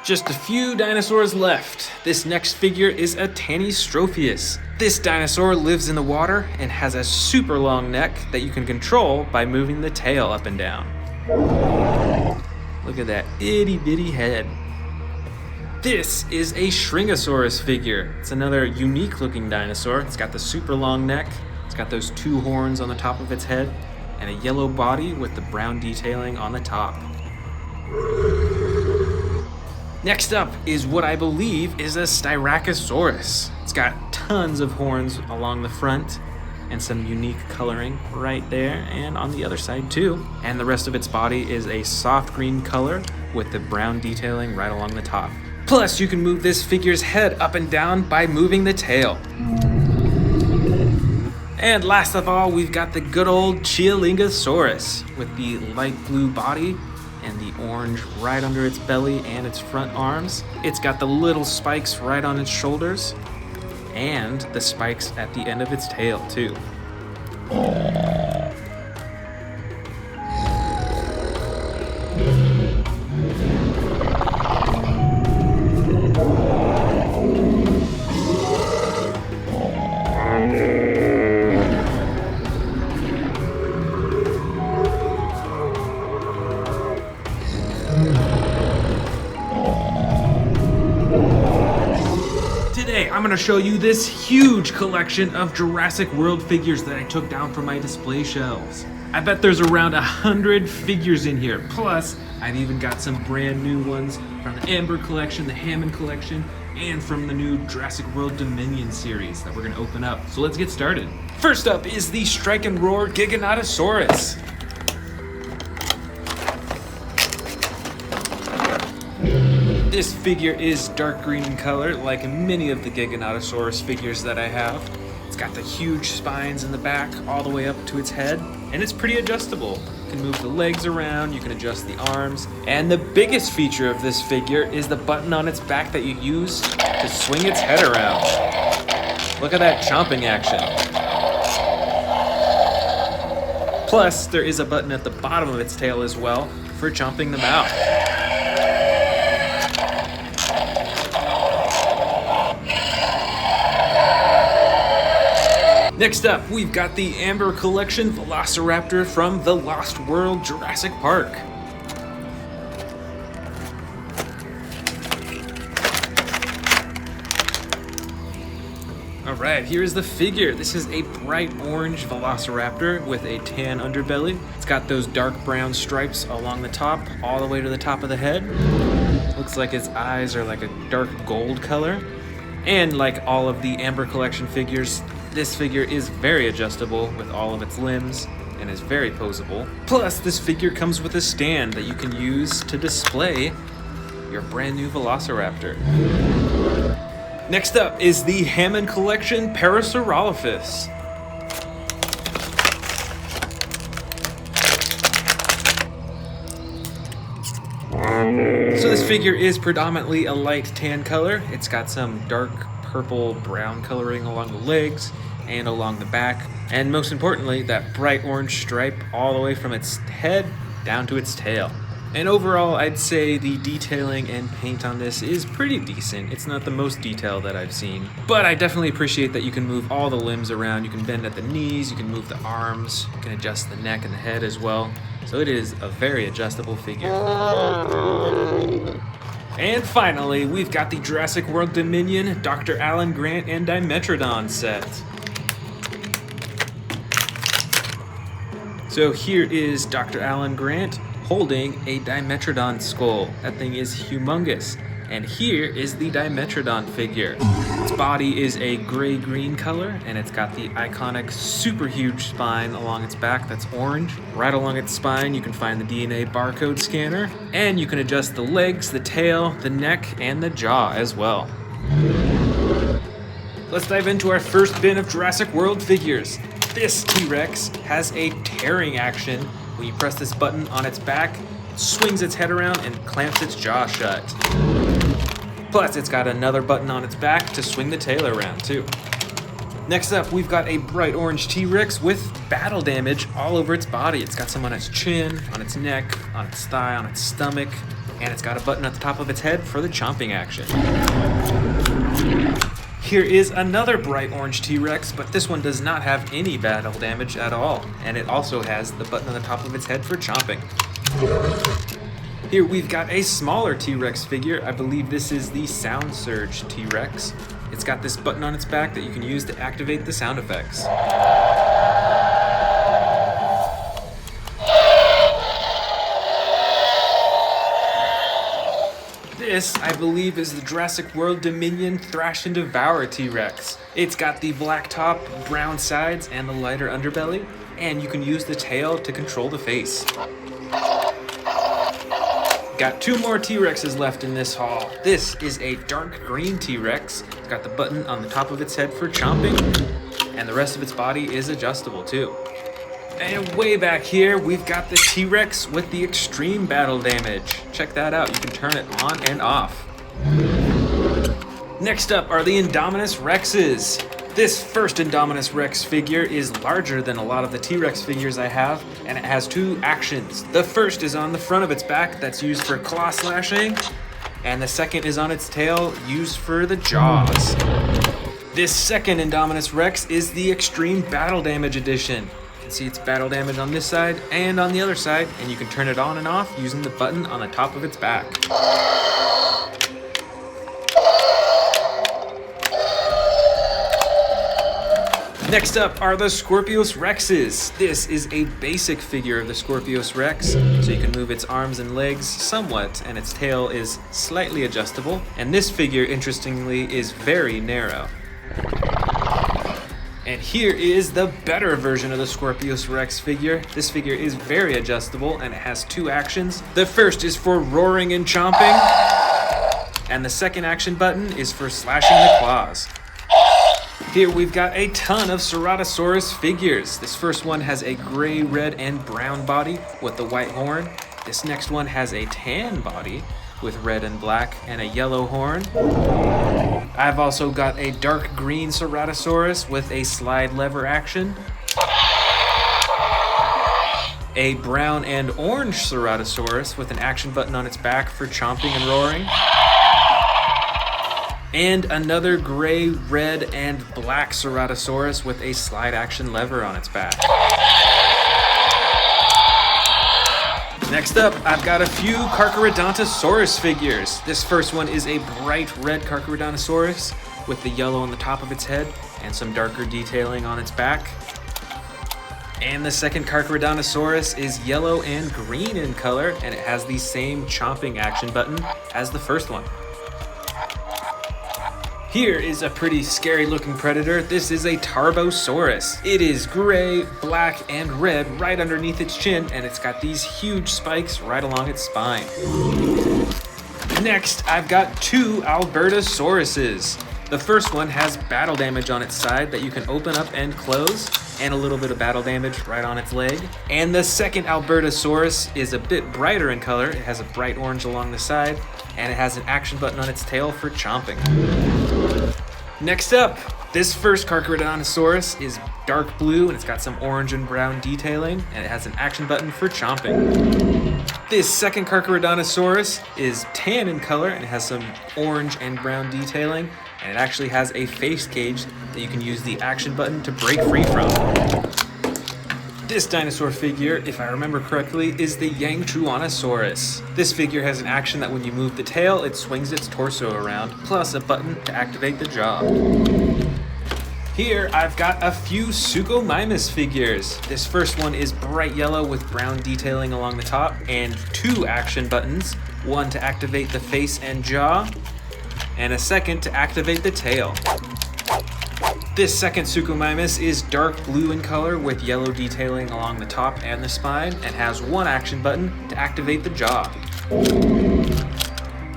Just a few dinosaurs left. This next figure is a Tanystropheus. This dinosaur lives in the water and has a super long neck that you can control by moving the tail up and down. Look at that itty bitty head. This is a Shringosaurus figure. It's another unique looking dinosaur. It's got the super long neck. It's got those two horns on the top of its head and a yellow body with the brown detailing on the top. Next up is what I believe is a Styracosaurus. It's got tons of horns along the front and some unique coloring right there and on the other side too. And the rest of its body is a soft green color with the brown detailing right along the top. Plus, you can move this figure's head up and down by moving the tail. And last of all, we've got the good old Chialingosaurus with the light blue body and the orange right under its belly and its front arms. It's got the little spikes right on its shoulders and the spikes at the end of its tail too. Today, I'm going to show you this huge collection of Jurassic World figures that I took down from my display shelves. I bet there's around 100 figures in here. Plus, I've even got some brand new ones from the Amber collection, the Hammond collection, and from the new Jurassic World Dominion series that we're going to open up. So let's get started. First up is the Strike and Roar Giganotosaurus. This figure is dark green in color, like many of the Giganotosaurus figures that I have. It's got the huge spines in the back all the way up to its head, and it's pretty adjustable. You can move the legs around, you can adjust the arms, and the biggest feature of this figure is the button on its back that you use to swing its head around. Look at that chomping action. Plus, there is a button at the bottom of its tail as well for chomping the mouth. Next up, we've got the Amber Collection Velociraptor from the Lost World Jurassic Park. Alright, here's the figure. This is a bright orange Velociraptor with a tan underbelly. It's got those dark brown stripes along the top, all the way to the top of the head. Looks like its eyes are like a dark gold color. And like all of the Amber Collection figures, this figure is very adjustable with all of its limbs and is very poseable. Plus, this figure comes with a stand that you can use to display your brand new Velociraptor. Next up is the Hammond Collection Parasaurolophus. So this figure is predominantly a light tan color. It's got some dark purple brown coloring along the legs and along the back, and most importantly, that bright orange stripe all the way from its head down to its tail. And overall, I'd say the detailing and paint on this is pretty decent. It's not the most detailed that I've seen, but I definitely appreciate that you can move all the limbs around. You can bend at the knees, you can move the arms, you can adjust the neck and the head as well. So it is a very adjustable figure. And finally, we've got the Jurassic World Dominion Dr. Alan Grant and Dimetrodon set. So here is Dr. Alan Grant holding a Dimetrodon skull. That thing is humongous. And here is the Dimetrodon figure. Its body is a gray-green color, and it's got the iconic super huge spine along its back that's orange. Right along its spine, you can find the DNA barcode scanner, and you can adjust the legs, the tail, the neck, and the jaw as well. Let's dive into our first bin of Jurassic World figures. This T-Rex has a tearing action. When you press this button on its back, it swings its head around and clamps its jaw shut. Plus, it's got another button on its back to swing the tail around too. Next up, we've got a bright orange T-Rex with battle damage all over its body. It's got some on its chin, on its neck, on its thigh, on its stomach, and it's got a button at the top of its head for the chomping action. Here is another bright orange T-Rex, but this one does not have any battle damage at all, and it also has the button on the top of its head for chomping. Here we've got a smaller T-Rex figure. I believe this is the Sound Surge T-Rex. It's got this button on its back that you can use to activate the sound effects. This, I believe, is the Jurassic World Dominion Thrash and Devour T-Rex. It's got the black top, brown sides, and the lighter underbelly, and you can use the tail to control the face. Got two more T-Rexes left in this haul. This is a dark green T-Rex. It's got the button on the top of its head for chomping, and the rest of its body is adjustable too. And way back here, we've got the T-Rex with the extreme battle damage. Check that out, you can turn it on and off. Next up are the Indominus Rexes. This first Indominus Rex figure is larger than a lot of the T-Rex figures I have, and it has two actions. The first is on the front of its back, that's used for claw slashing, and the second is on its tail, used for the jaws. This second Indominus Rex is the Extreme Battle Damage Edition. You can see its battle damage on this side and on the other side, and you can turn it on and off using the button on the top of its back. Next up are the Scorpius Rexes. This is a basic figure of the Scorpius Rex, so you can move its arms and legs somewhat, and its tail is slightly adjustable. And this figure, interestingly, is very narrow. And here is the better version of the Scorpius Rex figure. This figure is very adjustable, and it has two actions. The first is for roaring and chomping, and the second action button is for slashing the claws. Here we've got a ton of Ceratosaurus figures. This first one has a gray, red, and brown body with the white horn. This next one has a tan body with red and black and a yellow horn. I've also got a dark green Ceratosaurus with a slide lever action. A brown and orange Ceratosaurus with an action button on its back for chomping and roaring. And another gray, red, and black Ceratosaurus with a slide action lever on its back. Next up, I've got a few Carcharodontosaurus figures. This first one is a bright red Carcharodontosaurus with the yellow on the top of its head and some darker detailing on its back. And the second Carcharodontosaurus is yellow and green in color, and it has the same chomping action button as the first one. Here is a pretty scary looking predator. This is a Tarbosaurus. It is gray, black, and red right underneath its chin, and it's got these huge spikes right along its spine. Next, I've got two Albertosauruses. The first one has battle damage on its side that you can open up and close, and a little bit of battle damage right on its leg. And the second Albertosaurus is a bit brighter in color. It has a bright orange along the side, and it has an action button on its tail for chomping. Next up, this first Carcharodontosaurus is dark blue, and it's got some orange and brown detailing, and it has an action button for chomping. This second Carcharodontosaurus is tan in color, and it has some orange and brown detailing, and it actually has a face cage that you can use the action button to break free from. This dinosaur figure, if I remember correctly, is the Yangchuanosaurus. This figure has an action that when you move the tail, it swings its torso around, plus a button to activate the jaw. Here, I've got a few Suchomimus figures. This first one is bright yellow with brown detailing along the top, and two action buttons, one to activate the face and jaw, and a second to activate the tail. This second Suchomimus is dark blue in color with yellow detailing along the top and the spine, and has one action button to activate the jaw.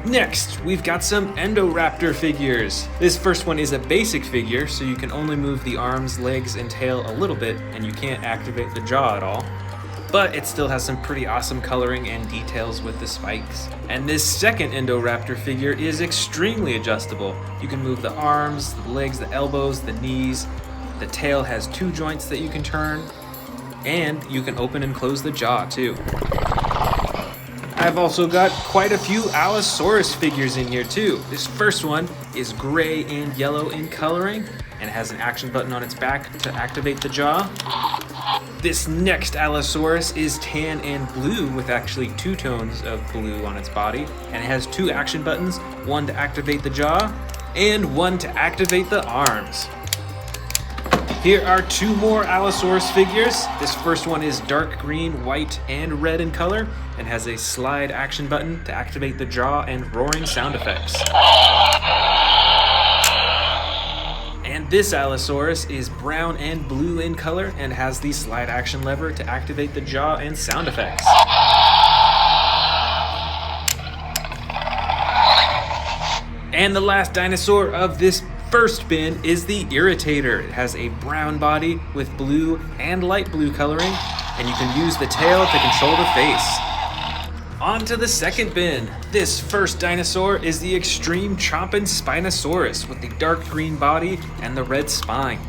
Next, we've got some Endoraptor figures. This first one is a basic figure, so you can only move the arms, legs, and tail a little bit, and you can't activate the jaw at all. But it still has some pretty awesome coloring and details with the spikes. And this second Endoraptor figure is extremely adjustable. You can move the arms, the legs, the elbows, the knees. The tail has two joints that you can turn, and you can open and close the jaw too. I've also got quite a few Allosaurus figures in here too. This first one is gray and yellow in coloring, and has an action button on its back to activate the jaw. This next Allosaurus is tan and blue with actually two tones of blue on its body, and it has two action buttons, one to activate the jaw and one to activate the arms. Here are two more Allosaurus figures. This first one is dark green, white, and red in color, and has a slide action button to activate the jaw and roaring sound effects. And this Allosaurus is brown and blue in color and has the slide action lever to activate the jaw and sound effects. And the last dinosaur of this first bin is the Irritator. It has a brown body with blue and light blue coloring, and you can use the tail to control the face. On to the second bin. This first dinosaur is the Extreme Chompin' Spinosaurus with the dark green body and the red spine.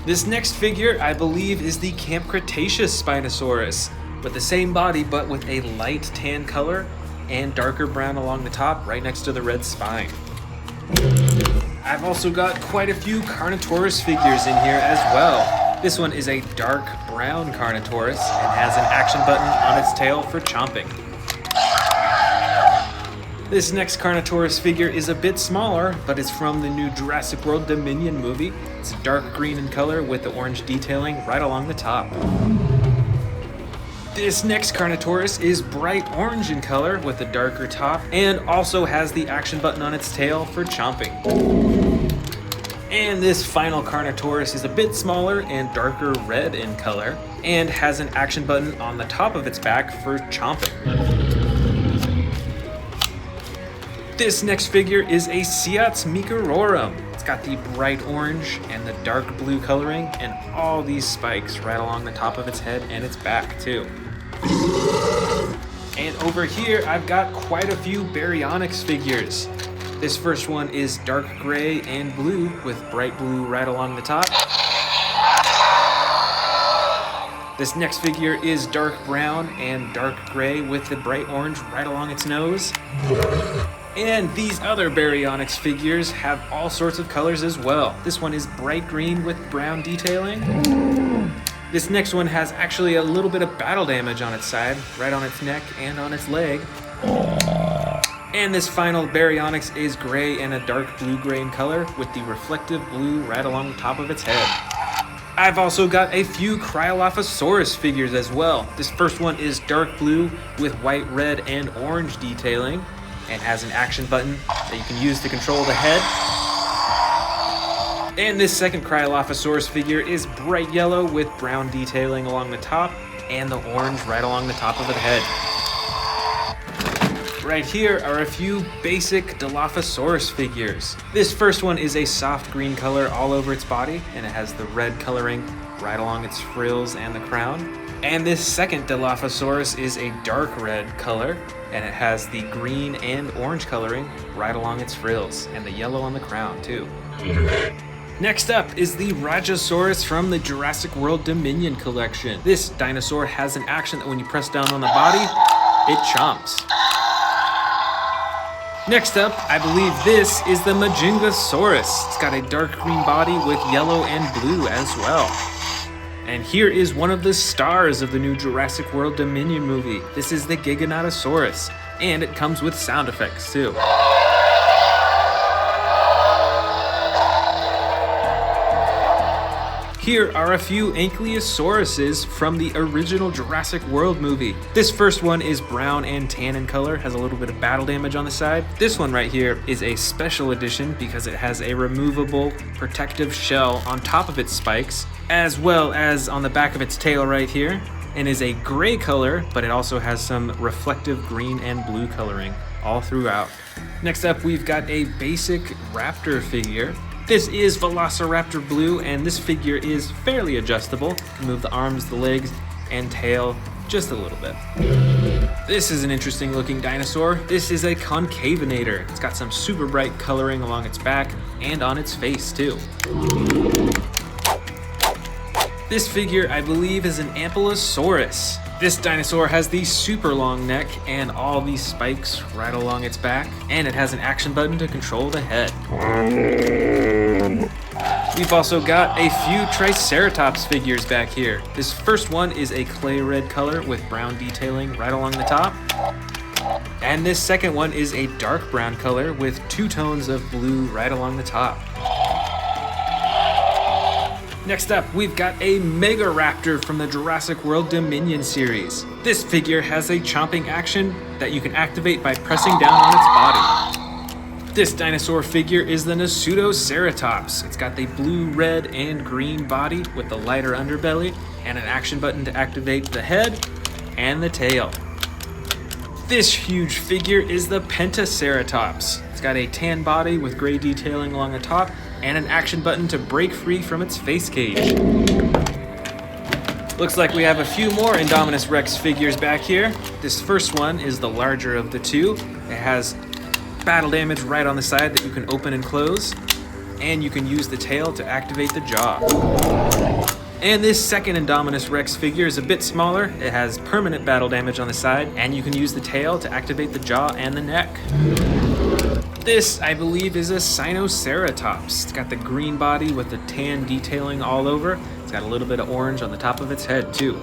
This next figure, I believe, is the Camp Cretaceous Spinosaurus with the same body but with a light tan color and darker brown along the top right next to the red spine. I've also got quite a few Carnotaurus figures in here as well. This one is a dark brown Carnotaurus and has an action button on its tail for chomping. This next Carnotaurus figure is a bit smaller, but it's from the new Jurassic World Dominion movie. It's dark green in color with the orange detailing right along the top. This next Carnotaurus is bright orange in color with a darker top and also has the action button on its tail for chomping. And this final Carnotaurus is a bit smaller and darker red in color and has an action button on the top of its back for chomping. This next figure is a Seats Microrum. It's got the bright orange and the dark blue coloring and all these spikes right along the top of its head and its back too. And over here, I've got quite a few Baryonyx figures. This first one is dark gray and blue with bright blue right along the top. This next figure is dark brown and dark gray with the bright orange right along its nose. And these other Baryonyx figures have all sorts of colors as well. This one is bright green with brown detailing. This next one has actually a little bit of battle damage on its side, right on its neck and on its leg. And this final Baryonyx is gray and a dark blue-gray in color with the reflective blue right along the top of its head. I've also got a few Cryolophosaurus figures as well. This first one is dark blue with white, red, and orange detailing and has an action button that you can use to control the head. And this second Cryolophosaurus figure is bright yellow with brown detailing along the top and the orange right along the top of the head. Right here are a few basic Dilophosaurus figures. This first one is a soft green color all over its body, and it has the red coloring right along its frills and the crown. And this second Dilophosaurus is a dark red color, and it has the green and orange coloring right along its frills, and the yellow on the crown too. Next up is the Rajasaurus from the Jurassic World Dominion collection. This dinosaur has an action that when you press down on the body, it chomps. Next up, I believe this is the Majungasaurus. It's got a dark green body with yellow and blue as well. And here is one of the stars of the new Jurassic World Dominion movie. This is the Giganotosaurus, and it comes with sound effects too. Here are a few Ankylosaurus from the original Jurassic World movie. This first one is brown and tan in color, has a little bit of battle damage on the side. This one right here is a special edition because it has a removable protective shell on top of its spikes, as well as on the back of its tail right here, and is a gray color, but it also has some reflective green and blue coloring all throughout. Next up, we've got a basic raptor figure. This is Velociraptor Blue, and this figure is fairly adjustable. You can move the arms, the legs, and tail just a little bit. This is an interesting looking dinosaur. This is a Concavinator. It's got some super bright coloring along its back and on its face too. This figure, I believe, is an Ankylosaurus. This dinosaur has the super long neck and all these spikes right along its back, and it has an action button to control the head. We've also got a few Triceratops figures back here. This first one is a clay red color with brown detailing right along the top. And this second one is a dark brown color with two tones of blue right along the top. Next up, we've got a Megaraptor from the Jurassic World Dominion series. This figure has a chomping action that you can activate by pressing down on its body. This dinosaur figure is the Pseudoceratops. It's got the blue, red, and green body with the lighter underbelly and an action button to activate the head and the tail. This huge figure is the Pentaceratops. It's got a tan body with gray detailing along the top and an action button to break free from its face cage. Looks like we have a few more Indominus Rex figures back here. This first one is the larger of the two. It has battle damage right on the side that you can open and close, and you can use the tail to activate the jaw. And this second Indominus Rex figure is a bit smaller. It has permanent battle damage on the side, and you can use the tail to activate the jaw and the neck. This, I believe, is a Sinoceratops. It's got the green body with the tan detailing all over. It's got a little bit of orange on the top of its head, too.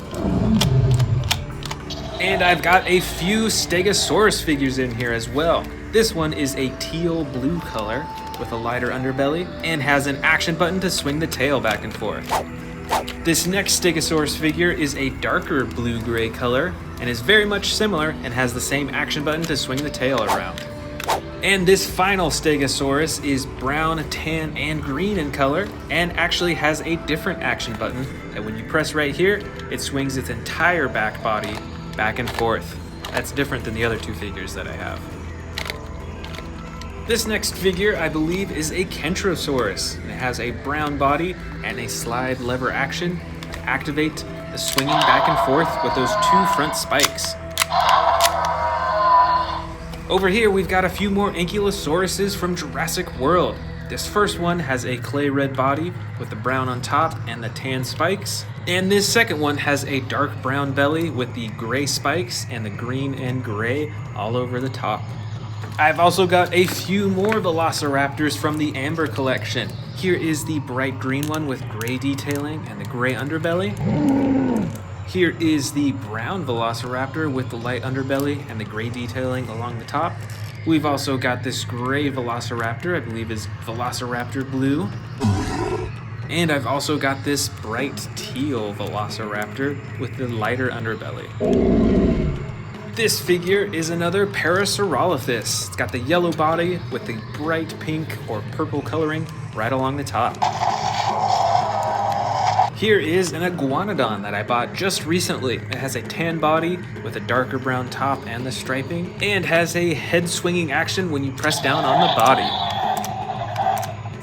And I've got a few Stegosaurus figures in here as well. This one is a teal blue color with a lighter underbelly and has an action button to swing the tail back and forth. This next Stegosaurus figure is a darker blue-gray color and is very much similar and has the same action button to swing the tail around. And this final Stegosaurus is brown, tan, and green in color and actually has a different action button that when you press right here, it swings its entire back body back and forth. That's different than the other two figures that I have. This next figure, I believe, is a Kentrosaurus. It has a brown body and a slide lever action to activate the swinging back and forth with those two front spikes. Over here, we've got a few more Ankylosauruses from Jurassic World. This first one has a clay red body with the brown on top and the tan spikes. And this second one has a dark brown belly with the gray spikes and the green and gray all over the top. I've also got a few more Velociraptors from the Amber collection. Here is the bright green one with gray detailing and the gray underbelly. Here is the brown Velociraptor with the light underbelly and the gray detailing along the top. We've also got this gray Velociraptor, I believe is Velociraptor Blue. And I've also got this bright teal Velociraptor with the lighter underbelly. This figure is another Parasaurolophus. It's got the yellow body with the bright pink or purple coloring right along the top. Here is an Iguanodon that I bought just recently. It has a tan body with a darker brown top and the striping, and has a head swinging action when you press down on the body.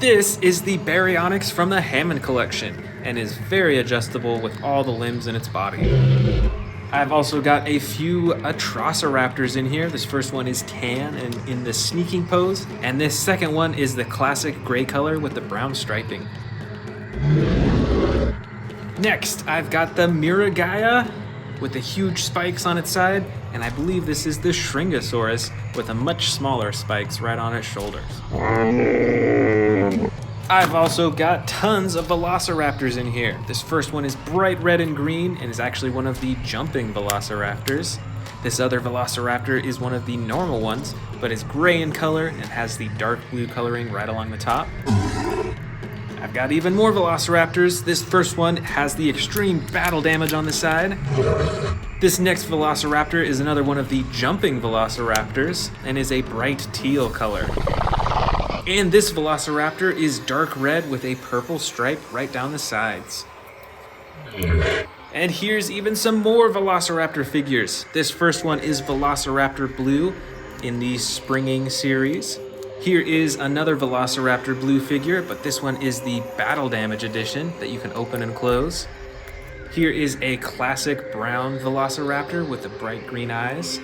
This is the Baryonyx from the Hammond collection, and is very adjustable with all the limbs in its body. I've also got a few Atrociraptors in here. This first one is tan and in the sneaking pose, and this second one is the classic gray color with the brown striping. Next, I've got the Miragaia with the huge spikes on its side, and I believe this is the Shringosaurus with the much smaller spikes right on its shoulders. I've also got tons of Velociraptors in here. This first one is bright red and green and is actually one of the jumping Velociraptors. This other Velociraptor is one of the normal ones, but is gray in color and has the dark blue coloring right along the top. I've got even more Velociraptors. This first one has the extreme battle damage on the side. This next Velociraptor is another one of the jumping Velociraptors and is a bright teal color. And this Velociraptor is dark red with a purple stripe right down the sides. And here's even some more Velociraptor figures. This first one is Velociraptor Blue in the Springing series. Here is another Velociraptor Blue figure, but this one is the Battle Damage edition that you can open and close. Here is a classic brown Velociraptor with the bright green eyes.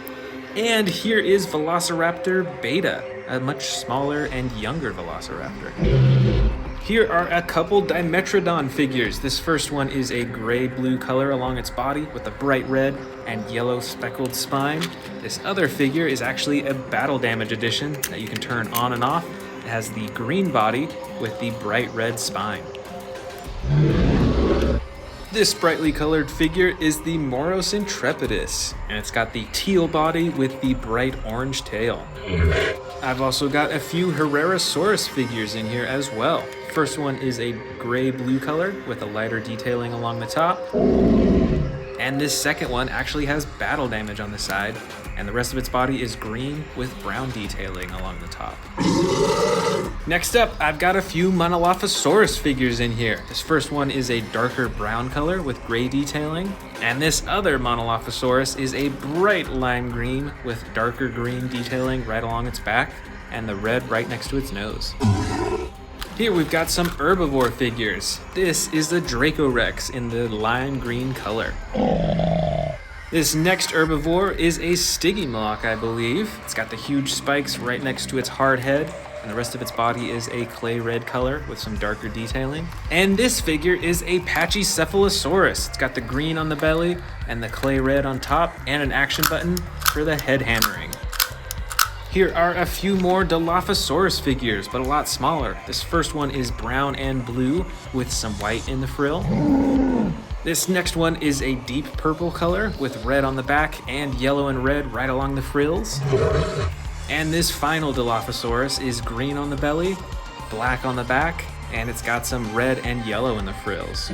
And here is Velociraptor Beta, a much smaller and younger Velociraptor. Here are a couple Dimetrodon figures. This first one is a gray-blue color along its body with a bright red and yellow speckled spine. This other figure is actually a Battle Damage edition that you can turn on and off. It has the green body with the bright red spine. This brightly colored figure is the Moros Intrepidus, and it's got the teal body with the bright orange tail. I've also got a few Herrerasaurus figures in here as well. First one is a gray-blue color with a lighter detailing along the top. And this second one actually has battle damage on the side, and the rest of its body is green with brown detailing along the top. Next up, I've got a few Monolophosaurus figures in here. This first one is a darker brown color with gray detailing, and this other Monolophosaurus is a bright lime green with darker green detailing right along its back, and the red right next to its nose. Here we've got some herbivore figures. This is the Dracorex in the lime green color. This next herbivore is a Stygimoloch, I believe. It's got the huge spikes right next to its hard head, and the rest of its body is a clay red color with some darker detailing. And this figure is a Pachycephalosaurus. It's got the green on the belly and the clay red on top, and an action button for the head hammering. Here are a few more Dilophosaurus figures, but a lot smaller. This first one is brown and blue with some white in the frill. This next one is a deep purple color with red on the back and yellow and red right along the frills. And this final Dilophosaurus is green on the belly, black on the back, and it's got some red and yellow in the frills.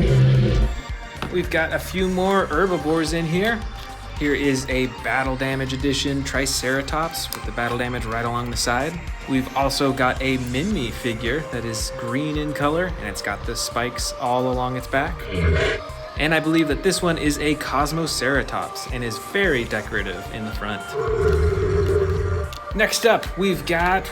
We've got a few more herbivores in here. Here is a Battle Damage Edition Triceratops with the battle damage right along the side. We've also got a Minmi figure that is green in color, and it's got the spikes all along its back. And I believe that this one is a Cosmoceratops and is very decorative in the front. Next up, we've got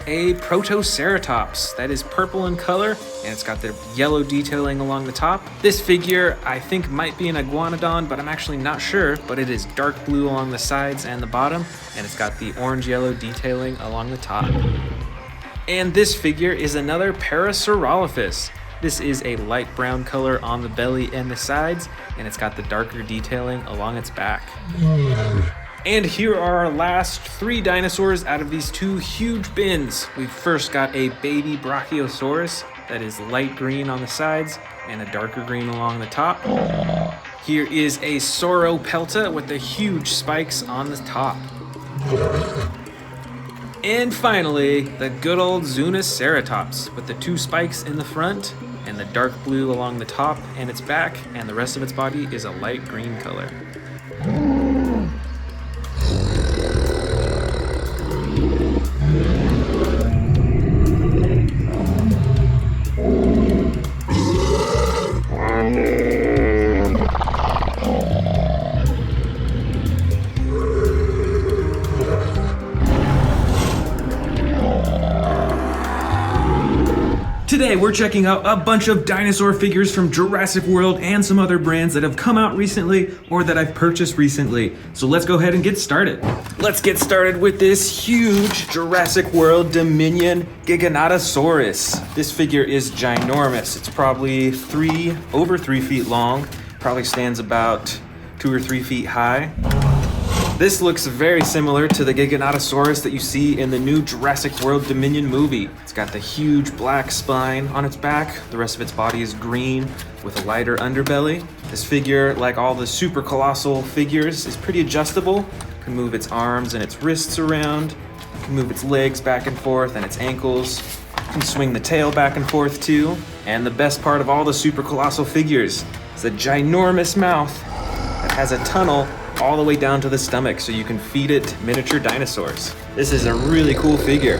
a Protoceratops that is purple in color, and it's got the yellow detailing along the top. This figure I think might be an iguanodon, but I'm actually not sure, but it is dark blue along the sides and the bottom, and it's got the orange-yellow detailing along the top. And this figure is another Parasaurolophus. This is a light brown color on the belly and the sides, and it's got the darker detailing along its back. And here are our last 3 dinosaurs out of these 2 huge bins. We've first got a baby Brachiosaurus that is light green on the sides and a darker green along the top. Here is a Sauropelta with the huge spikes on the top. And finally, the good old Zuniceratops with the 2 spikes in the front and the dark blue along the top and its back, and the rest of its body is a light green color. Today we're checking out a bunch of dinosaur figures from Jurassic World and some other brands that have come out recently or that I've purchased recently. So let's go ahead and get started. Let's get started with this huge Jurassic World Dominion Giganotosaurus. This figure is ginormous. It's probably over 3 feet long, probably stands about 2 or 3 feet high. This looks very similar to the Giganotosaurus that you see in the new Jurassic World Dominion movie. It's got the huge black spine on its back. The rest of its body is green with a lighter underbelly. This figure, like all the super colossal figures, is pretty adjustable. It can move its arms and its wrists around. It can move its legs back and forth and its ankles. It can swing the tail back and forth too. And the best part of all the super colossal figures is a ginormous mouth that has a tunnel all the way down to the stomach so you can feed it miniature dinosaurs. This is a really cool figure.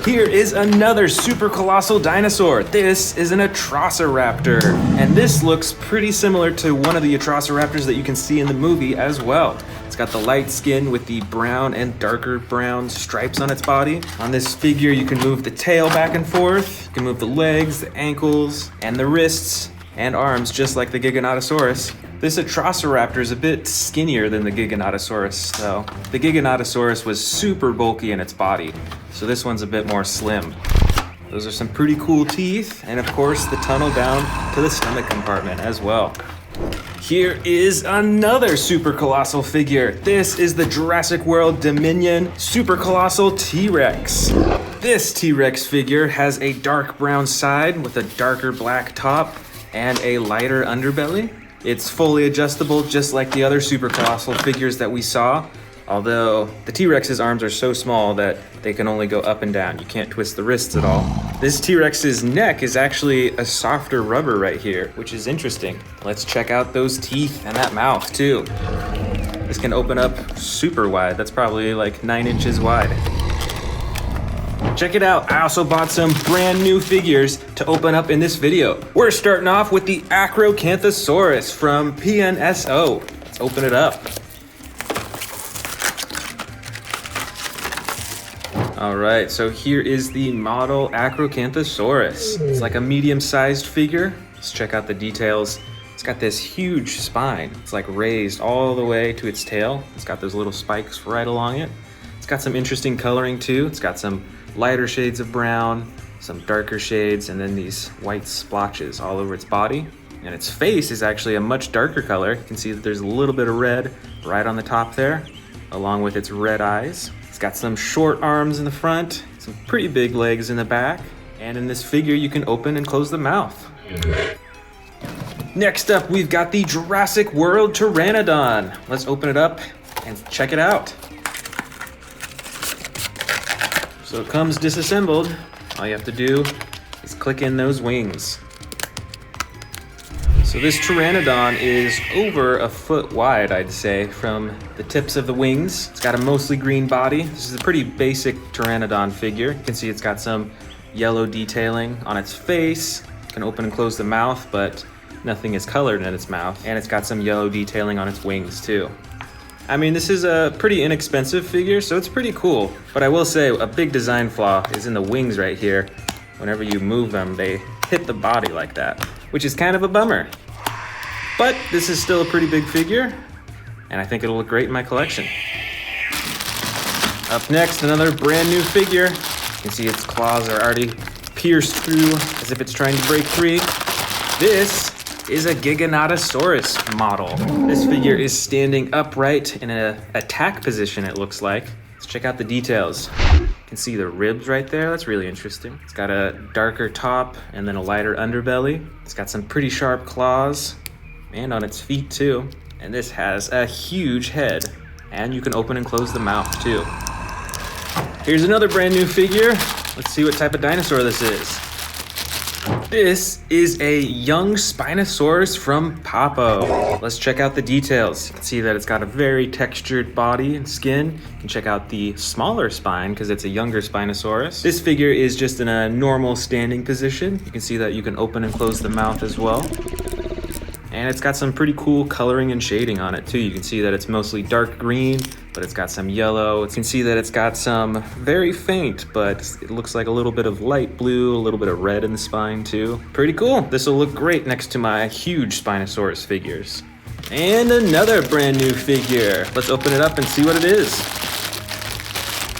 Here is another super colossal dinosaur. This is an Atrociraptor, and this looks pretty similar to one of the Atrociraptors that you can see in the movie as well. It's got the light skin with the brown and darker brown stripes on its body. On this figure, you can move the tail back and forth. You can move the legs, the ankles, and the wrists and arms just like the Giganotosaurus. This Atrociraptor is a bit skinnier than the Giganotosaurus, though. The Giganotosaurus was super bulky in its body, so this one's a bit more slim. Those are some pretty cool teeth, and of course the tunnel down to the stomach compartment as well. Here is another super colossal figure. This is the Jurassic World Dominion Super Colossal T-Rex. This T-Rex figure has a dark brown side with a darker black top and a lighter underbelly. It's fully adjustable just like the other super colossal figures that we saw, although the T-Rex's arms are so small that they can only go up and down. You can't twist the wrists at all. This T-Rex's neck is actually a softer rubber right here, which is interesting. Let's check out those teeth and that mouth too. This can open up super wide. That's probably like 9 inches wide. Check it out, I also bought some brand new figures to open up in this video. We're starting off with the Acrocanthosaurus from PNSO. Let's open it up. All right, so here is the model Acrocanthosaurus. It's like a medium-sized figure. Let's check out the details. It's got this huge spine. It's like raised all the way to its tail. It's got those little spikes right along it. It's got some interesting coloring too. It's got some lighter shades of brown, some darker shades, and then these white splotches all over its body. And its face is actually a much darker color. You can see that there's a little bit of red right on the top there, along with its red eyes. It's got some short arms in the front, some pretty big legs in the back, and in this figure you can open and close the mouth. Next up, we've got the Jurassic World Pteranodon. Let's open it up and check it out. So it comes disassembled. All you have to do is click in those wings. So this Pteranodon is over a foot wide, I'd say, from the tips of the wings. It's got a mostly green body. This is a pretty basic Pteranodon figure. You can see it's got some yellow detailing on its face. It can open and close the mouth, but nothing is colored in its mouth. And it's got some yellow detailing on its wings too. I mean, this is a pretty inexpensive figure, so it's pretty cool. But I will say a big design flaw is in the wings right here. Whenever you move them, they hit the body like that, which is kind of a bummer. But this is still a pretty big figure, and I think it'll look great in my collection. Up next, another brand new figure. You can see its claws are already pierced through as if it's trying to break free. This is a Giganotosaurus model. This figure is standing upright in an attack position, it looks like. Let's check out the details. You can see the ribs right there. That's really interesting. It's got a darker top and then a lighter underbelly. It's got some pretty sharp claws and on its feet too. And this has a huge head, and you can open and close the mouth too. Here's another brand new figure. Let's see what type of dinosaur this is. This is a young Spinosaurus from Papo. Let's check out the details. You can see that it's got a very textured body and skin. You can check out the smaller spine because it's a younger Spinosaurus. This figure is just in a normal standing position. You can see that you can open and close the mouth as well. And it's got some pretty cool coloring and shading on it too. You can see that it's mostly dark green, but it's got some yellow. You can see that it's got some very faint, but it looks like a little bit of light blue, a little bit of red in the spine too. Pretty cool. This will look great next to my huge Spinosaurus figures. And another brand new figure. Let's open it up and see what it is.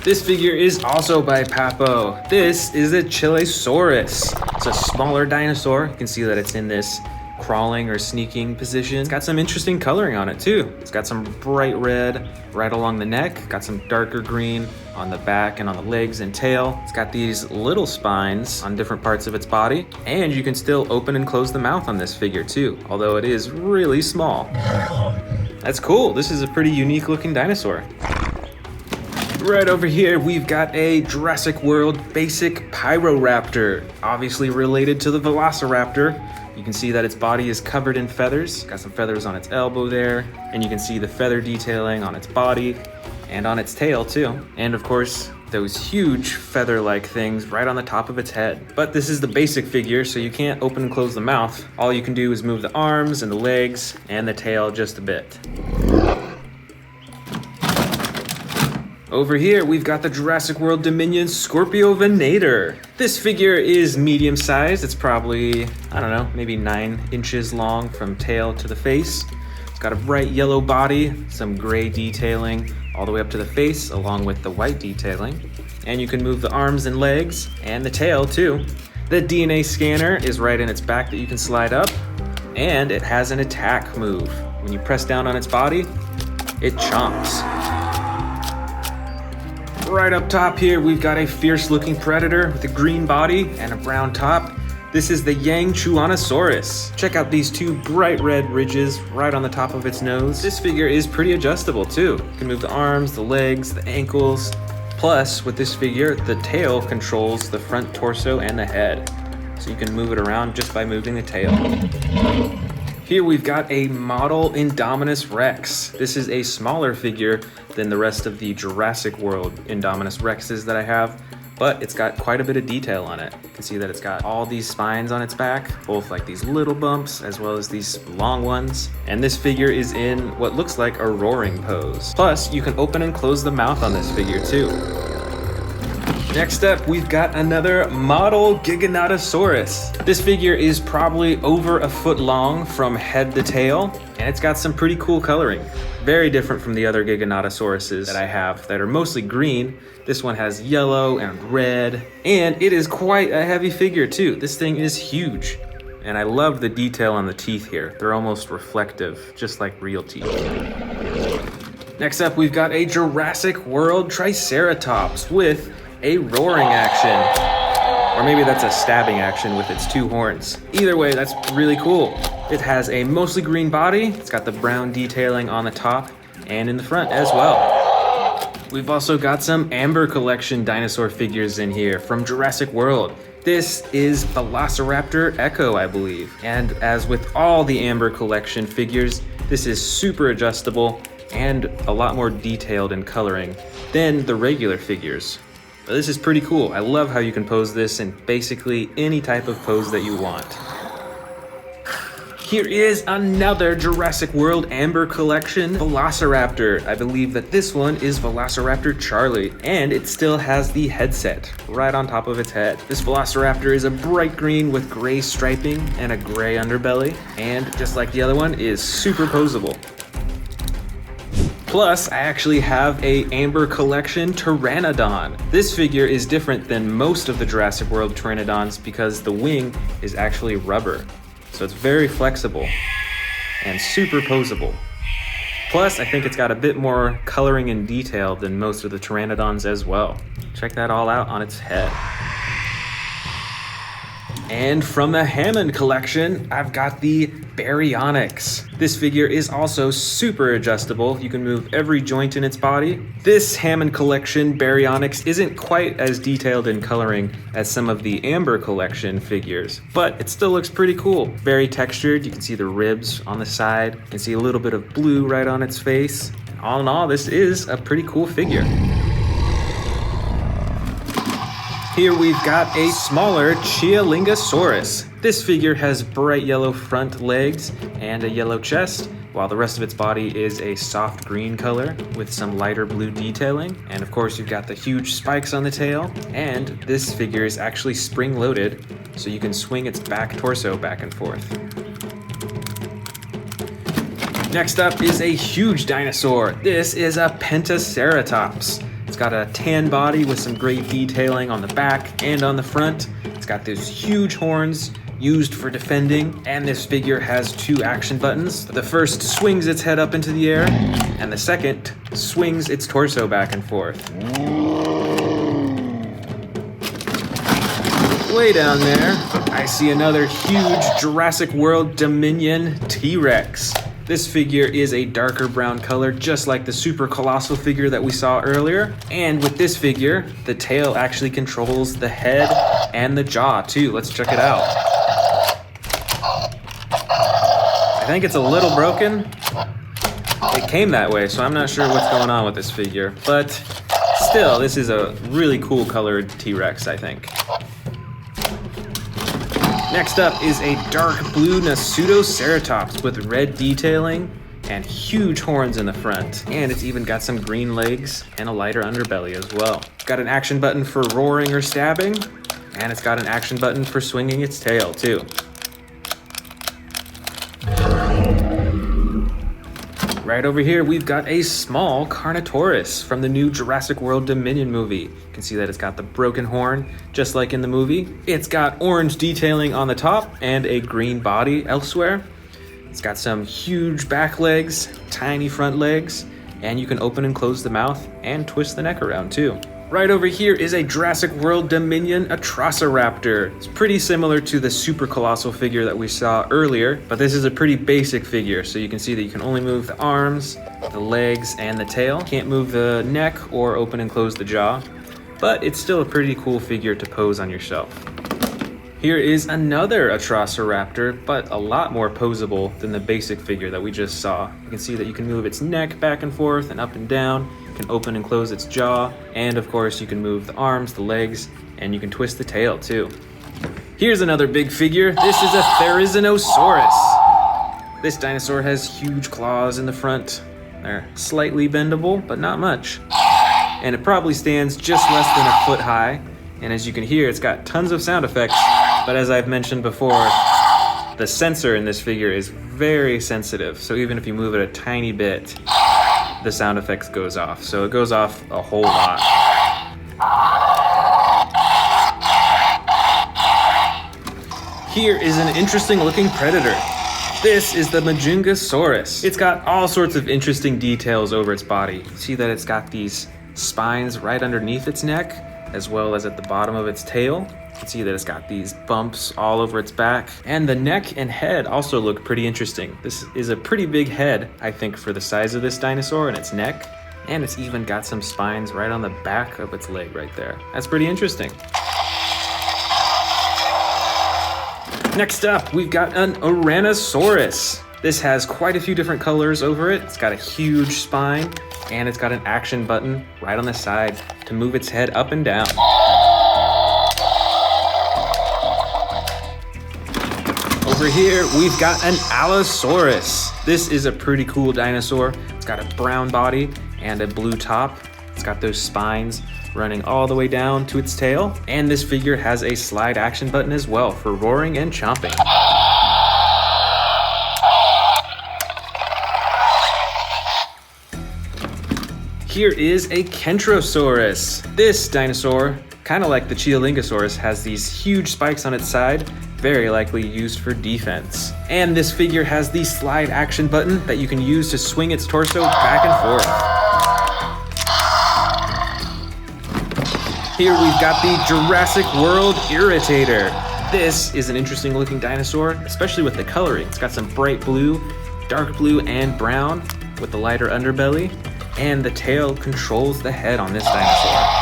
This figure is also by Papo. This is a Chilesaurus. It's a smaller dinosaur. You can see that it's in this crawling or sneaking position. It's got some interesting coloring on it too. It's got some bright red right along the neck, got some darker green on the back and on the legs and tail. It's got these little spines on different parts of its body, and you can still open and close the mouth on this figure too, although it is really small. That's cool. This is a pretty unique looking dinosaur. Right over here, we've got a Jurassic World basic Pyroraptor, obviously related to the Velociraptor. You can see that its body is covered in feathers. Got some feathers on its elbow there, and you can see the feather detailing on its body and on its tail too. And of course, those huge feather-like things right on the top of its head. But this is the basic figure, so you can't open and close the mouth. All you can do is move the arms and the legs and the tail just a bit. Over here, we've got the Jurassic World Dominion Scorpiovenator. This figure is medium sized. It's probably, I don't know, maybe 9 inches long from tail to the face. It's got a bright yellow body, some gray detailing all the way up to the face, along with the white detailing. And you can move the arms and legs and the tail too. The DNA scanner is right in its back that you can slide up, and it has an attack move. When you press down on its body, it chomps. Right up top here, we've got a fierce looking predator with a green body and a brown top. This is the Yangchuanosaurus. Check out these two bright red ridges right on the top of its nose. This figure is pretty adjustable too. You can move the arms, the legs, the ankles. Plus, with this figure, the tail controls the front torso and the head. So you can move it around just by moving the tail. Here we've got a model Indominus Rex. This is a smaller figure than the rest of the Jurassic World Indominus Rexes that I have, but it's got quite a bit of detail on it. You can see that it's got all these spines on its back, both like these little bumps as well as these long ones. And this figure is in what looks like a roaring pose. Plus, you can open and close the mouth on this figure too. Next up, we've got another model Giganotosaurus. This figure is probably over a foot long from head to tail, and it's got some pretty cool coloring. Very different from the other Giganotosauruses that I have that are mostly green. This one has yellow and red, and it is quite a heavy figure too. This thing is huge, and I love the detail on the teeth here. They're almost reflective, just like real teeth. Next up, we've got a Jurassic World Triceratops with a roaring action. Or maybe that's a stabbing action with its 2 horns. Either way, that's really cool. It has a mostly green body. It's got the brown detailing on the top and in the front as well. We've also got some Amber Collection dinosaur figures in here from Jurassic World. This is Velociraptor Echo, I believe. And as with all the Amber Collection figures, this is super adjustable and a lot more detailed in coloring than the regular figures. But this is pretty cool. I love how you can pose this in basically any type of pose that you want. Here is another Jurassic World Amber Collection Velociraptor. I believe that this one is Velociraptor Charlie, and it still has the headset right on top of its head. This Velociraptor is a bright green with gray striping and a gray underbelly, and just like the other one, is super posable. Plus, I actually have a Amber Collection Pteranodon. This figure is different than most of the Jurassic World Pteranodons because the wing is actually rubber. So it's very flexible and super posable. Plus, I think it's got a bit more coloring and detail than most of the Pteranodons as well. Check that all out on its head. And from the Hammond collection, I've got the Baryonyx. This figure is also super adjustable. You can move every joint in its body. This Hammond collection Baryonyx isn't quite as detailed in coloring as some of the Amber collection figures, but it still looks pretty cool. Very textured. You can see the ribs on the side. You can see a little bit of blue right on its face. All in all, this is a pretty cool figure. Here we've got a smaller Chialingosaurus. This figure has bright yellow front legs and a yellow chest, while the rest of its body is a soft green color with some lighter blue detailing. And of course you've got the huge spikes on the tail, and this figure is actually spring-loaded, so you can swing its back torso back and forth. Next up is a huge dinosaur. This is a Pentaceratops. It's got a tan body with some great detailing on the back and on the front. It's got those huge horns used for defending, and this figure has two action buttons. The first swings its head up into the air, and the second swings its torso back and forth. Way down there, I see another huge Jurassic World Dominion T-Rex. This figure is a darker brown color, just like the super colossal figure that we saw earlier. And with this figure, the tail actually controls the head and the jaw too. Let's check it out. I think it's a little broken. It came that way, so I'm not sure what's going on with this figure. But still, this is a really cool colored T-Rex, I think. Next up is a dark blue Pseudoceratops with red detailing and huge horns in the front. And it's even got some green legs and a lighter underbelly as well. It's got an action button for roaring or stabbing, and it's got an action button for swinging its tail too. Right over here, we've got a small Carnotaurus from the new Jurassic World Dominion movie. You can see that it's got the broken horn, just like in the movie. It's got orange detailing on the top and a green body elsewhere. It's got some huge back legs, tiny front legs, and you can open and close the mouth and twist the neck around too. Right over here is a Jurassic World Dominion Atrociraptor. It's pretty similar to the super colossal figure that we saw earlier, but this is a pretty basic figure, so you can see that you can only move the arms, the legs, and the tail. Can't move the neck or open and close the jaw, but it's still a pretty cool figure to pose on your shelf. Here is another Atrociraptor, but a lot more posable than the basic figure that we just saw. You can see that you can move its neck back and forth and up and down. You can open and close its jaw, and of course you can move the arms, the legs, and you can twist the tail too. Here's another big figure. This is a Therizinosaurus. This dinosaur has huge claws in the front. They're slightly bendable, but not much. And it probably stands just less than a foot high. And as you can hear, it's got tons of sound effects, but as I've mentioned before, the sensor in this figure is very sensitive. So even if you move it a tiny bit, the sound effects goes off. So it goes off a whole lot. Here is an interesting looking predator. This is the Majungasaurus. It's got all sorts of interesting details over its body. See that it's got these spines right underneath its neck, as well as at the bottom of its tail. You can see that it's got these bumps all over its back. And the neck and head also look pretty interesting. This is a pretty big head, I think, for the size of this dinosaur and its neck. And it's even got some spines right on the back of its leg right there. That's pretty interesting. Next up, we've got an Ouranosaurus. This has quite a few different colors over it. It's got a huge spine, and it's got an action button right on the side to move its head up and down. over here, we've got an Allosaurus. This is a pretty cool dinosaur. It's got a brown body and a blue top. It's got those spines running all the way down to its tail. And this figure has a slide action button as well for roaring and chomping. Here is a Kentrosaurus. This dinosaur, kind of like the Chialingosaurus, has these huge spikes on its side, very likely used for defense. And this figure has the slide action button that you can use to swing its torso back and forth. Here we've got the Jurassic World Irritator. This is an interesting looking dinosaur, especially with the coloring. It's got some bright blue, dark blue, and brown with the lighter underbelly. And the tail controls the head on this dinosaur.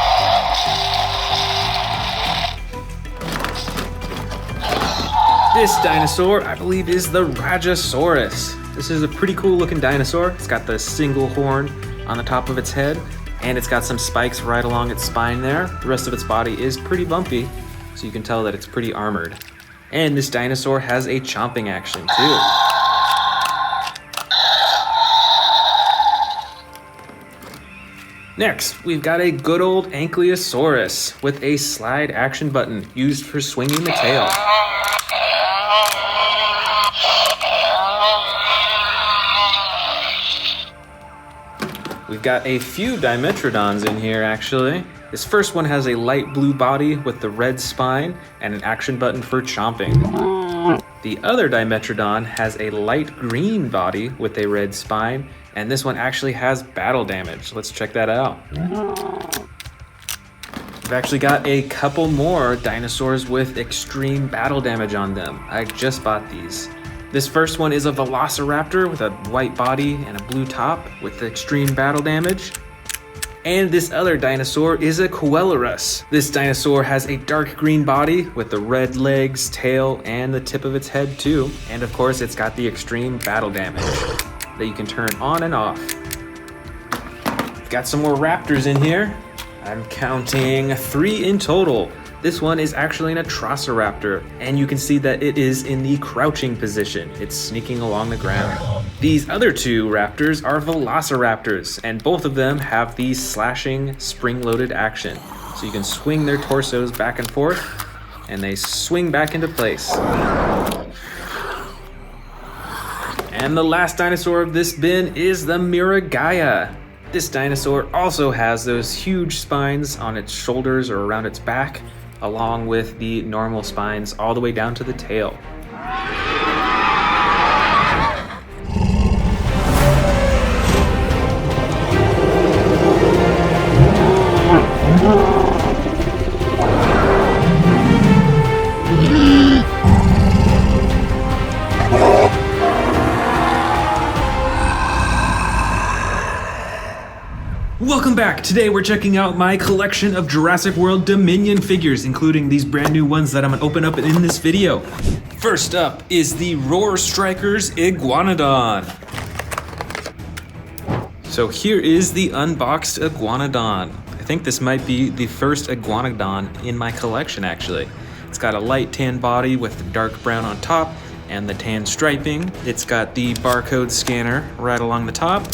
This dinosaur, I believe, is the Rajasaurus. This is a pretty cool looking dinosaur. It's got the single horn on the top of its head, and it's got some spikes right along its spine there. The rest of its body is pretty bumpy, so you can tell that it's pretty armored. And this dinosaur has a chomping action too. Next, we've got a good old Ankylosaurus with a slide action button used for swinging the tail. We've got a few Dimetrodons in here actually. This first one has a light blue body with the red spine and an action button for chomping. The other Dimetrodon has a light green body with a red spine, and this one actually has battle damage. Let's check that out. We've actually got a couple more dinosaurs with extreme battle damage on them. I just bought these. This first one is a Velociraptor with a white body and a blue top with extreme battle damage. And this other dinosaur is a Coeluros. This dinosaur has a dark green body with the red legs, tail, and the tip of its head too. And of course, it's got the extreme battle damage that you can turn on and off. We've got some more raptors in here. I'm counting 3 in total. This one is actually an Atrociraptor, and you can see that it is in the crouching position. It's sneaking along the ground. These other 2 raptors are Velociraptors, and both of them have the slashing, spring-loaded action. So you can swing their torsos back and forth, and they swing back into place. And the last dinosaur of this bin is the Miragaia. This dinosaur also has those huge spines on its shoulders or around its back, along with the normal spines all the way down to the tail. Welcome back. Today we're checking out my collection of Jurassic World Dominion figures, including these brand new ones that I'm gonna open up in this video. First up is the Roar Strikers Iguanodon. So here is the unboxed Iguanodon. I think this might be the first Iguanodon in my collection actually. It's got a light tan body with the dark brown on top and the tan striping. It's got the barcode scanner right along the top.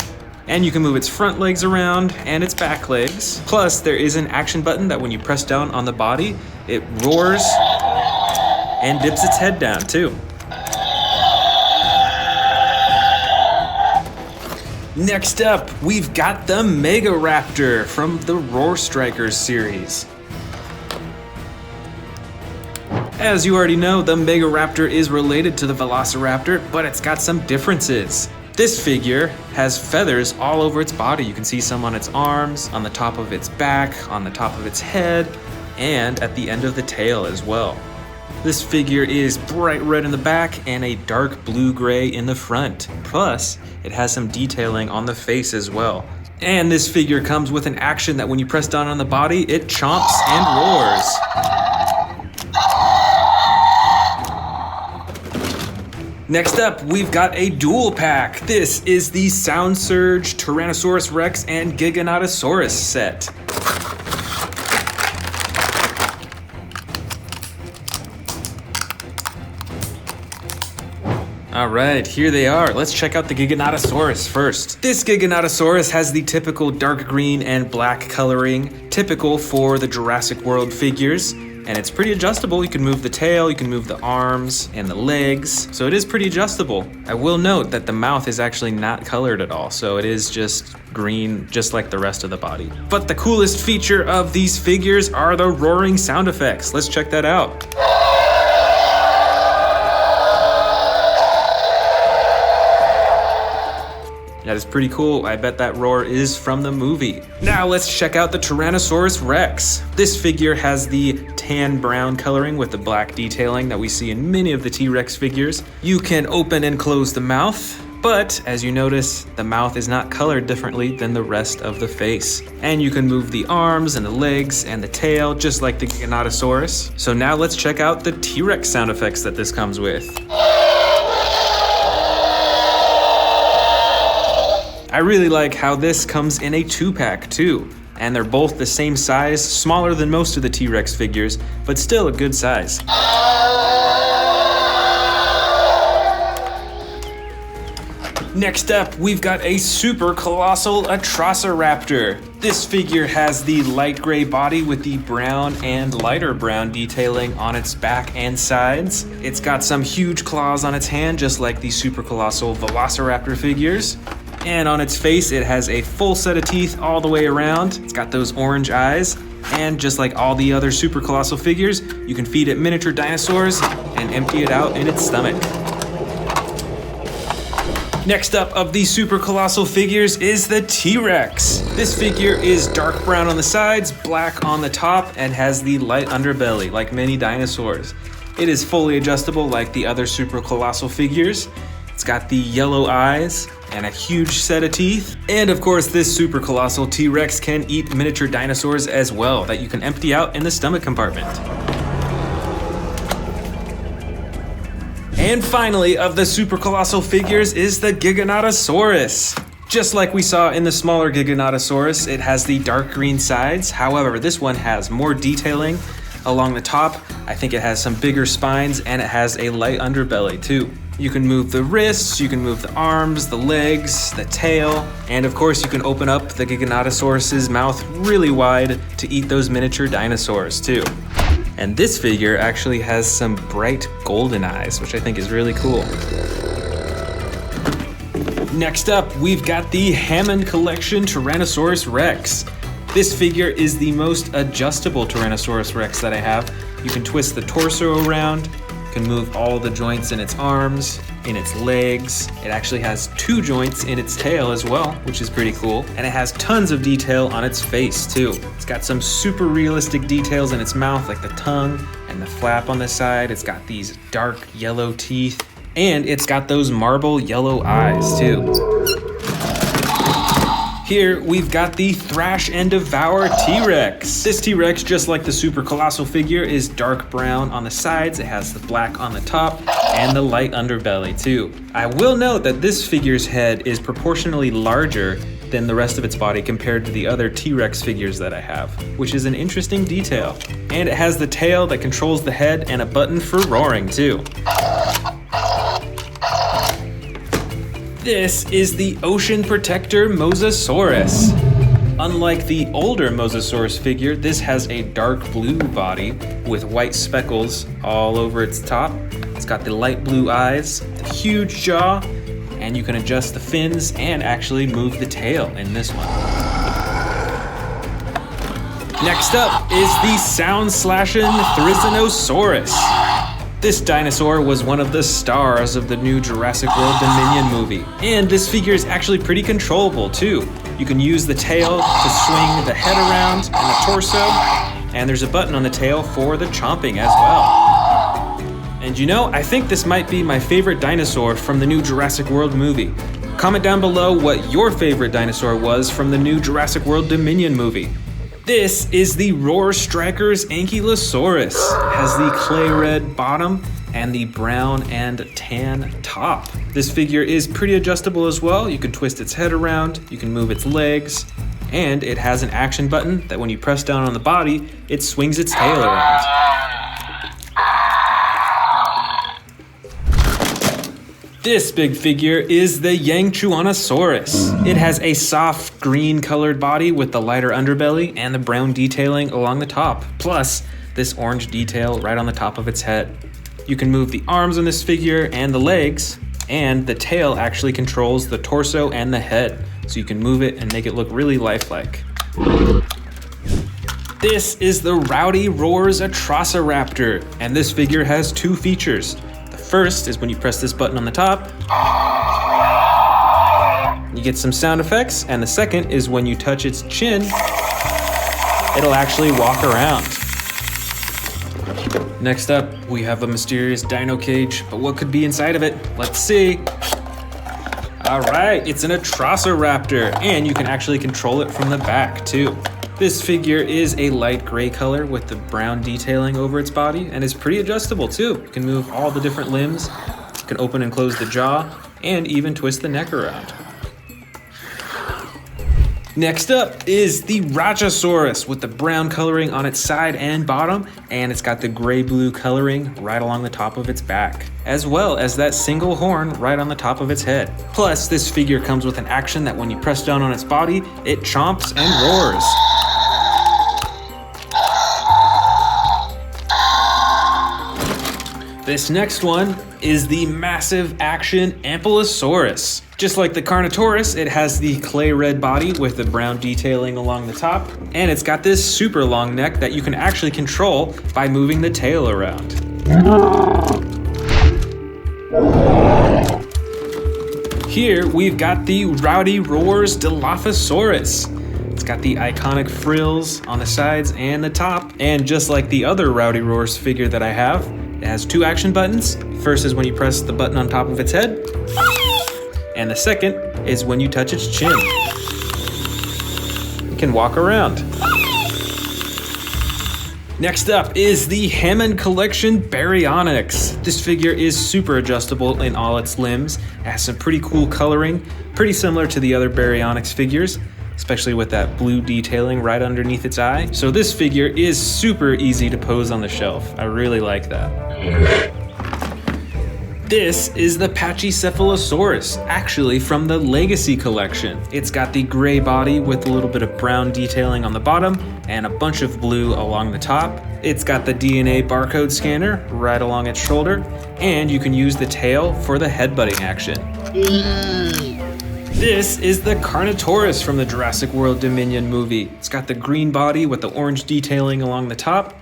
And you can move its front legs around and its back legs. Plus, there is an action button that when you press down on the body, it roars and dips its head down too. Next up, we've got the Mega Raptor from the Roar Strikers series. As you already know, the Mega Raptor is related to the Velociraptor, but it's got some differences. This figure has feathers all over its body. You can see some on its arms, on the top of its back, on the top of its head, and at the end of the tail as well. This figure is bright red in the back and a dark blue-gray in the front. Plus, it has some detailing on the face as well. And this figure comes with an action that when you press down on the body, it chomps and roars. Next up, we've got a dual pack. This is the Sound Surge, Tyrannosaurus Rex, and Giganotosaurus set. All right, here they are. Let's check out the Giganotosaurus first. This Giganotosaurus has the typical dark green and black coloring, typical for the Jurassic World figures. And it's pretty adjustable. You can move the tail, you can move the arms and the legs. So it is pretty adjustable. I will note that the mouth is actually not colored at all. So it is just green, just like the rest of the body. But the coolest feature of these figures are the roaring sound effects. Let's check that out. That is pretty cool. I bet that roar is from the movie. Now let's check out the Tyrannosaurus Rex. This figure has the tan brown coloring with the black detailing that we see in many of the T-Rex figures. You can open and close the mouth, but as you notice, the mouth is not colored differently than the rest of the face. And you can move the arms and the legs and the tail just like the Giganotosaurus. So now let's check out the T-Rex sound effects that this comes with. I really like how this comes in a 2-pack too, and they're both the same size, smaller than most of the T-Rex figures, but still a good size. Next up, we've got a super colossal Atrociraptor. This figure has the light gray body with the brown and lighter brown detailing on its back and sides. It's got some huge claws on its hand, just like the super colossal Velociraptor figures. And on its face, it has a full set of teeth all the way around. It's got those orange eyes. And just like all the other super colossal figures, you can feed it miniature dinosaurs and empty it out in its stomach. Next up of these super colossal figures is the T-Rex. This figure is dark brown on the sides, black on the top, and has the light underbelly like many dinosaurs. It is fully adjustable like the other super colossal figures. It's got the yellow eyes and a huge set of teeth. And of course, this super colossal T-Rex can eat miniature dinosaurs as well that you can empty out in the stomach compartment. And finally, of the super colossal figures is the Giganotosaurus. Just like we saw in the smaller Giganotosaurus, it has the dark green sides. However, this one has more detailing along the top. I think it has some bigger spines and it has a light underbelly too. You can move the wrists, you can move the arms, the legs, the tail, and of course you can open up the Giganotosaurus's mouth really wide to eat those miniature dinosaurs too. And this figure actually has some bright golden eyes, which I think is really cool. Next up, we've got the Hammond Collection Tyrannosaurus Rex. This figure is the most adjustable Tyrannosaurus Rex that I have. You can twist the torso around, you can move all the joints in its arms, in its legs. It actually has 2 joints in its tail as well, which is pretty cool. And it has tons of detail on its face too. It's got some super realistic details in its mouth, like the tongue and the flap on the side. It's got these dark yellow teeth, and it's got those marble yellow eyes too. Here, we've got the Thrash and Devour T-Rex. This T-Rex, just like the super colossal figure, is dark brown on the sides. It has the black on the top and the light underbelly too. I will note that this figure's head is proportionally larger than the rest of its body compared to the other T-Rex figures that I have, which is an interesting detail. And it has the tail that controls the head and a button for roaring too. This is the Ocean Protector Mosasaurus. Unlike the older Mosasaurus figure, this has a dark blue body with white speckles all over its top. It's got the light blue eyes, the huge jaw, and you can adjust the fins and actually move the tail in this one. Next up is the sound-slashing Therizinosaurus. This dinosaur was one of the stars of the new Jurassic World Dominion movie. And this figure is actually pretty controllable too. You can use the tail to swing the head around and the torso, and there's a button on the tail for the chomping as well. And you know, I think this might be my favorite dinosaur from the new Jurassic World movie. Comment down below what your favorite dinosaur was from the new Jurassic World Dominion movie. This is the Roar Strikers Ankylosaurus. It has the clay red bottom and the brown and tan top. This figure is pretty adjustable as well. You can twist its head around, you can move its legs, and it has an action button that when you press down on the body, it swings its tail around. This big figure is the Yangchuanosaurus. It has a soft green colored body with the lighter underbelly and the brown detailing along the top, plus this orange detail right on the top of its head. You can move the arms on this figure and the legs, and the tail actually controls the torso and the head, so you can move it and make it look really lifelike. This is the Rowdy Roars Atrociraptor, and this figure has two features. The first is when you press this button on the top, you get some sound effects, and the second is when you touch its chin, it'll actually walk around. Next up, we have a mysterious dino cage, but what could be inside of it? Let's see. All right, it's an Atrociraptor, and you can actually control it from the back too. This figure is a light gray color with the brown detailing over its body and is pretty adjustable too. You can move all the different limbs, you can open and close the jaw, and even twist the neck around. Next up is the Rajasaurus with the brown coloring on its side and bottom, and it's got the gray-blue coloring right along the top of its back, as well as that single horn right on the top of its head. Plus, this figure comes with an action that when you press down on its body, it chomps and roars. This next one is the massive action Ankylosaurus. Just like the Carnotaurus, it has the clay red body with the brown detailing along the top, and it's got this super long neck that you can actually control by moving the tail around. Here we've got the Rowdy Roars Dilophosaurus. It's got the iconic frills on the sides and the top, and just like the other Rowdy Roars figure that I have, it has two action buttons. First is when you press the button on top of its head, and the second is when you touch its chin. It can walk around. Next up is the Hammond Collection Baryonyx. This figure is super adjustable in all its limbs. It has some pretty cool coloring, pretty similar to the other Baryonyx figures, especially with that blue detailing right underneath its eye. So this figure is super easy to pose on the shelf. I really like that. This is the Pachycephalosaurus, actually from the Legacy Collection. It's got the gray body with a little bit of brown detailing on the bottom and a bunch of blue along the top. It's got the DNA barcode scanner right along its shoulder, and you can use the tail for the headbutting action. This is the Carnotaurus from the Jurassic World Dominion movie. It's got the green body with the orange detailing along the top,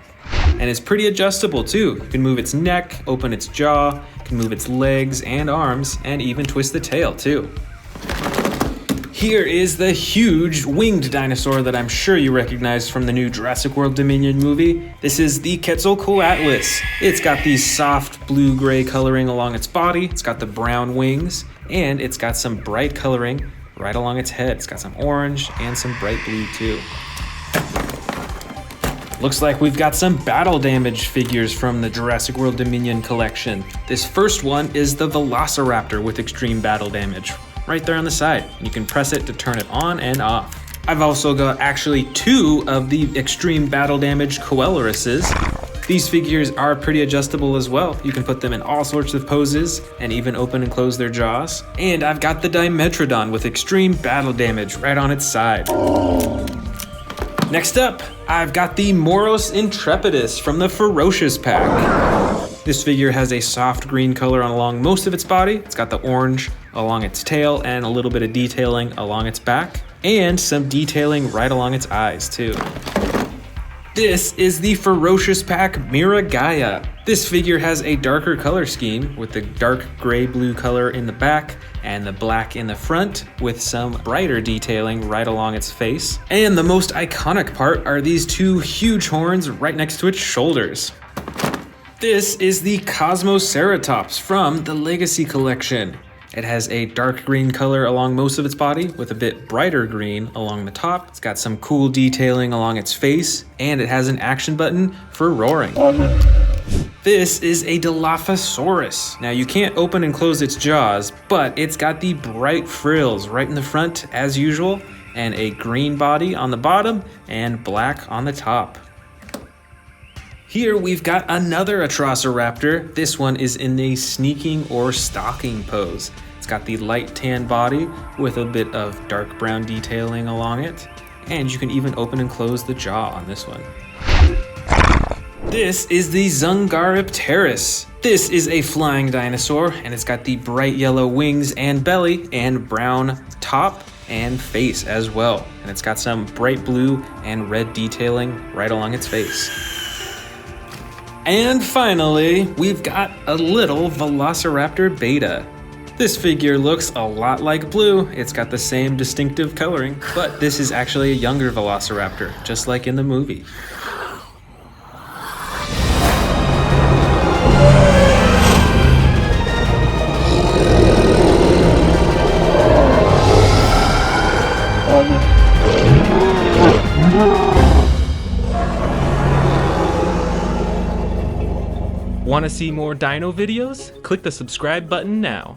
and it's pretty adjustable too. You can move its neck, open its jaw, you can move its legs and arms, and even twist the tail too. Here is the huge winged dinosaur that I'm sure you recognize from the new Jurassic World Dominion movie. This is the Quetzalcoatlus. It's got the soft blue-gray coloring along its body, it's got the brown wings, and it's got some bright coloring right along its head. It's got some orange and some bright blue too. Looks like we've got some battle damage figures from the Jurassic World Dominion collection. This first one is the Velociraptor with extreme battle damage, right there on the side. You can press it to turn it on and off. I've also got actually two of the extreme battle damage Coeluruses. These figures are pretty adjustable as well. You can put them in all sorts of poses and even open and close their jaws. And I've got the Dimetrodon with extreme battle damage right on its side. Next up, I've got the Moros Intrepidus from the Ferocious pack. This figure has a soft green color along most of its body. It's got the orange along its tail and a little bit of detailing along its back, and some detailing right along its eyes too. This is the Ferocious pack Miragaia. This figure has a darker color scheme with the dark gray-blue color in the back and the black in the front with some brighter detailing right along its face. And the most iconic part are these two huge horns right next to its shoulders. This is the Cosmoceratops from the Legacy Collection. It has a dark green color along most of its body with a bit brighter green along the top. It's got some cool detailing along its face, and it has an action button for roaring. This is a Dilophosaurus. Now you can't open and close its jaws, but it's got the bright frills right in the front as usual, and a green body on the bottom and black on the top. Here we've got another Atrociraptor. This one is in a sneaking or stalking pose. It's got the light tan body with a bit of dark brown detailing along it. And you can even open and close the jaw on this one. This is the Zungaripterus. This is a flying dinosaur, and it's got the bright yellow wings and belly and brown top and face as well. And it's got some bright blue and red detailing right along its face. And finally, we've got a little Velociraptor Beta. This figure looks a lot like Blue. It's got the same distinctive coloring, but this is actually a younger Velociraptor, just like in the movie. Want to see more dino videos? Click the subscribe button now.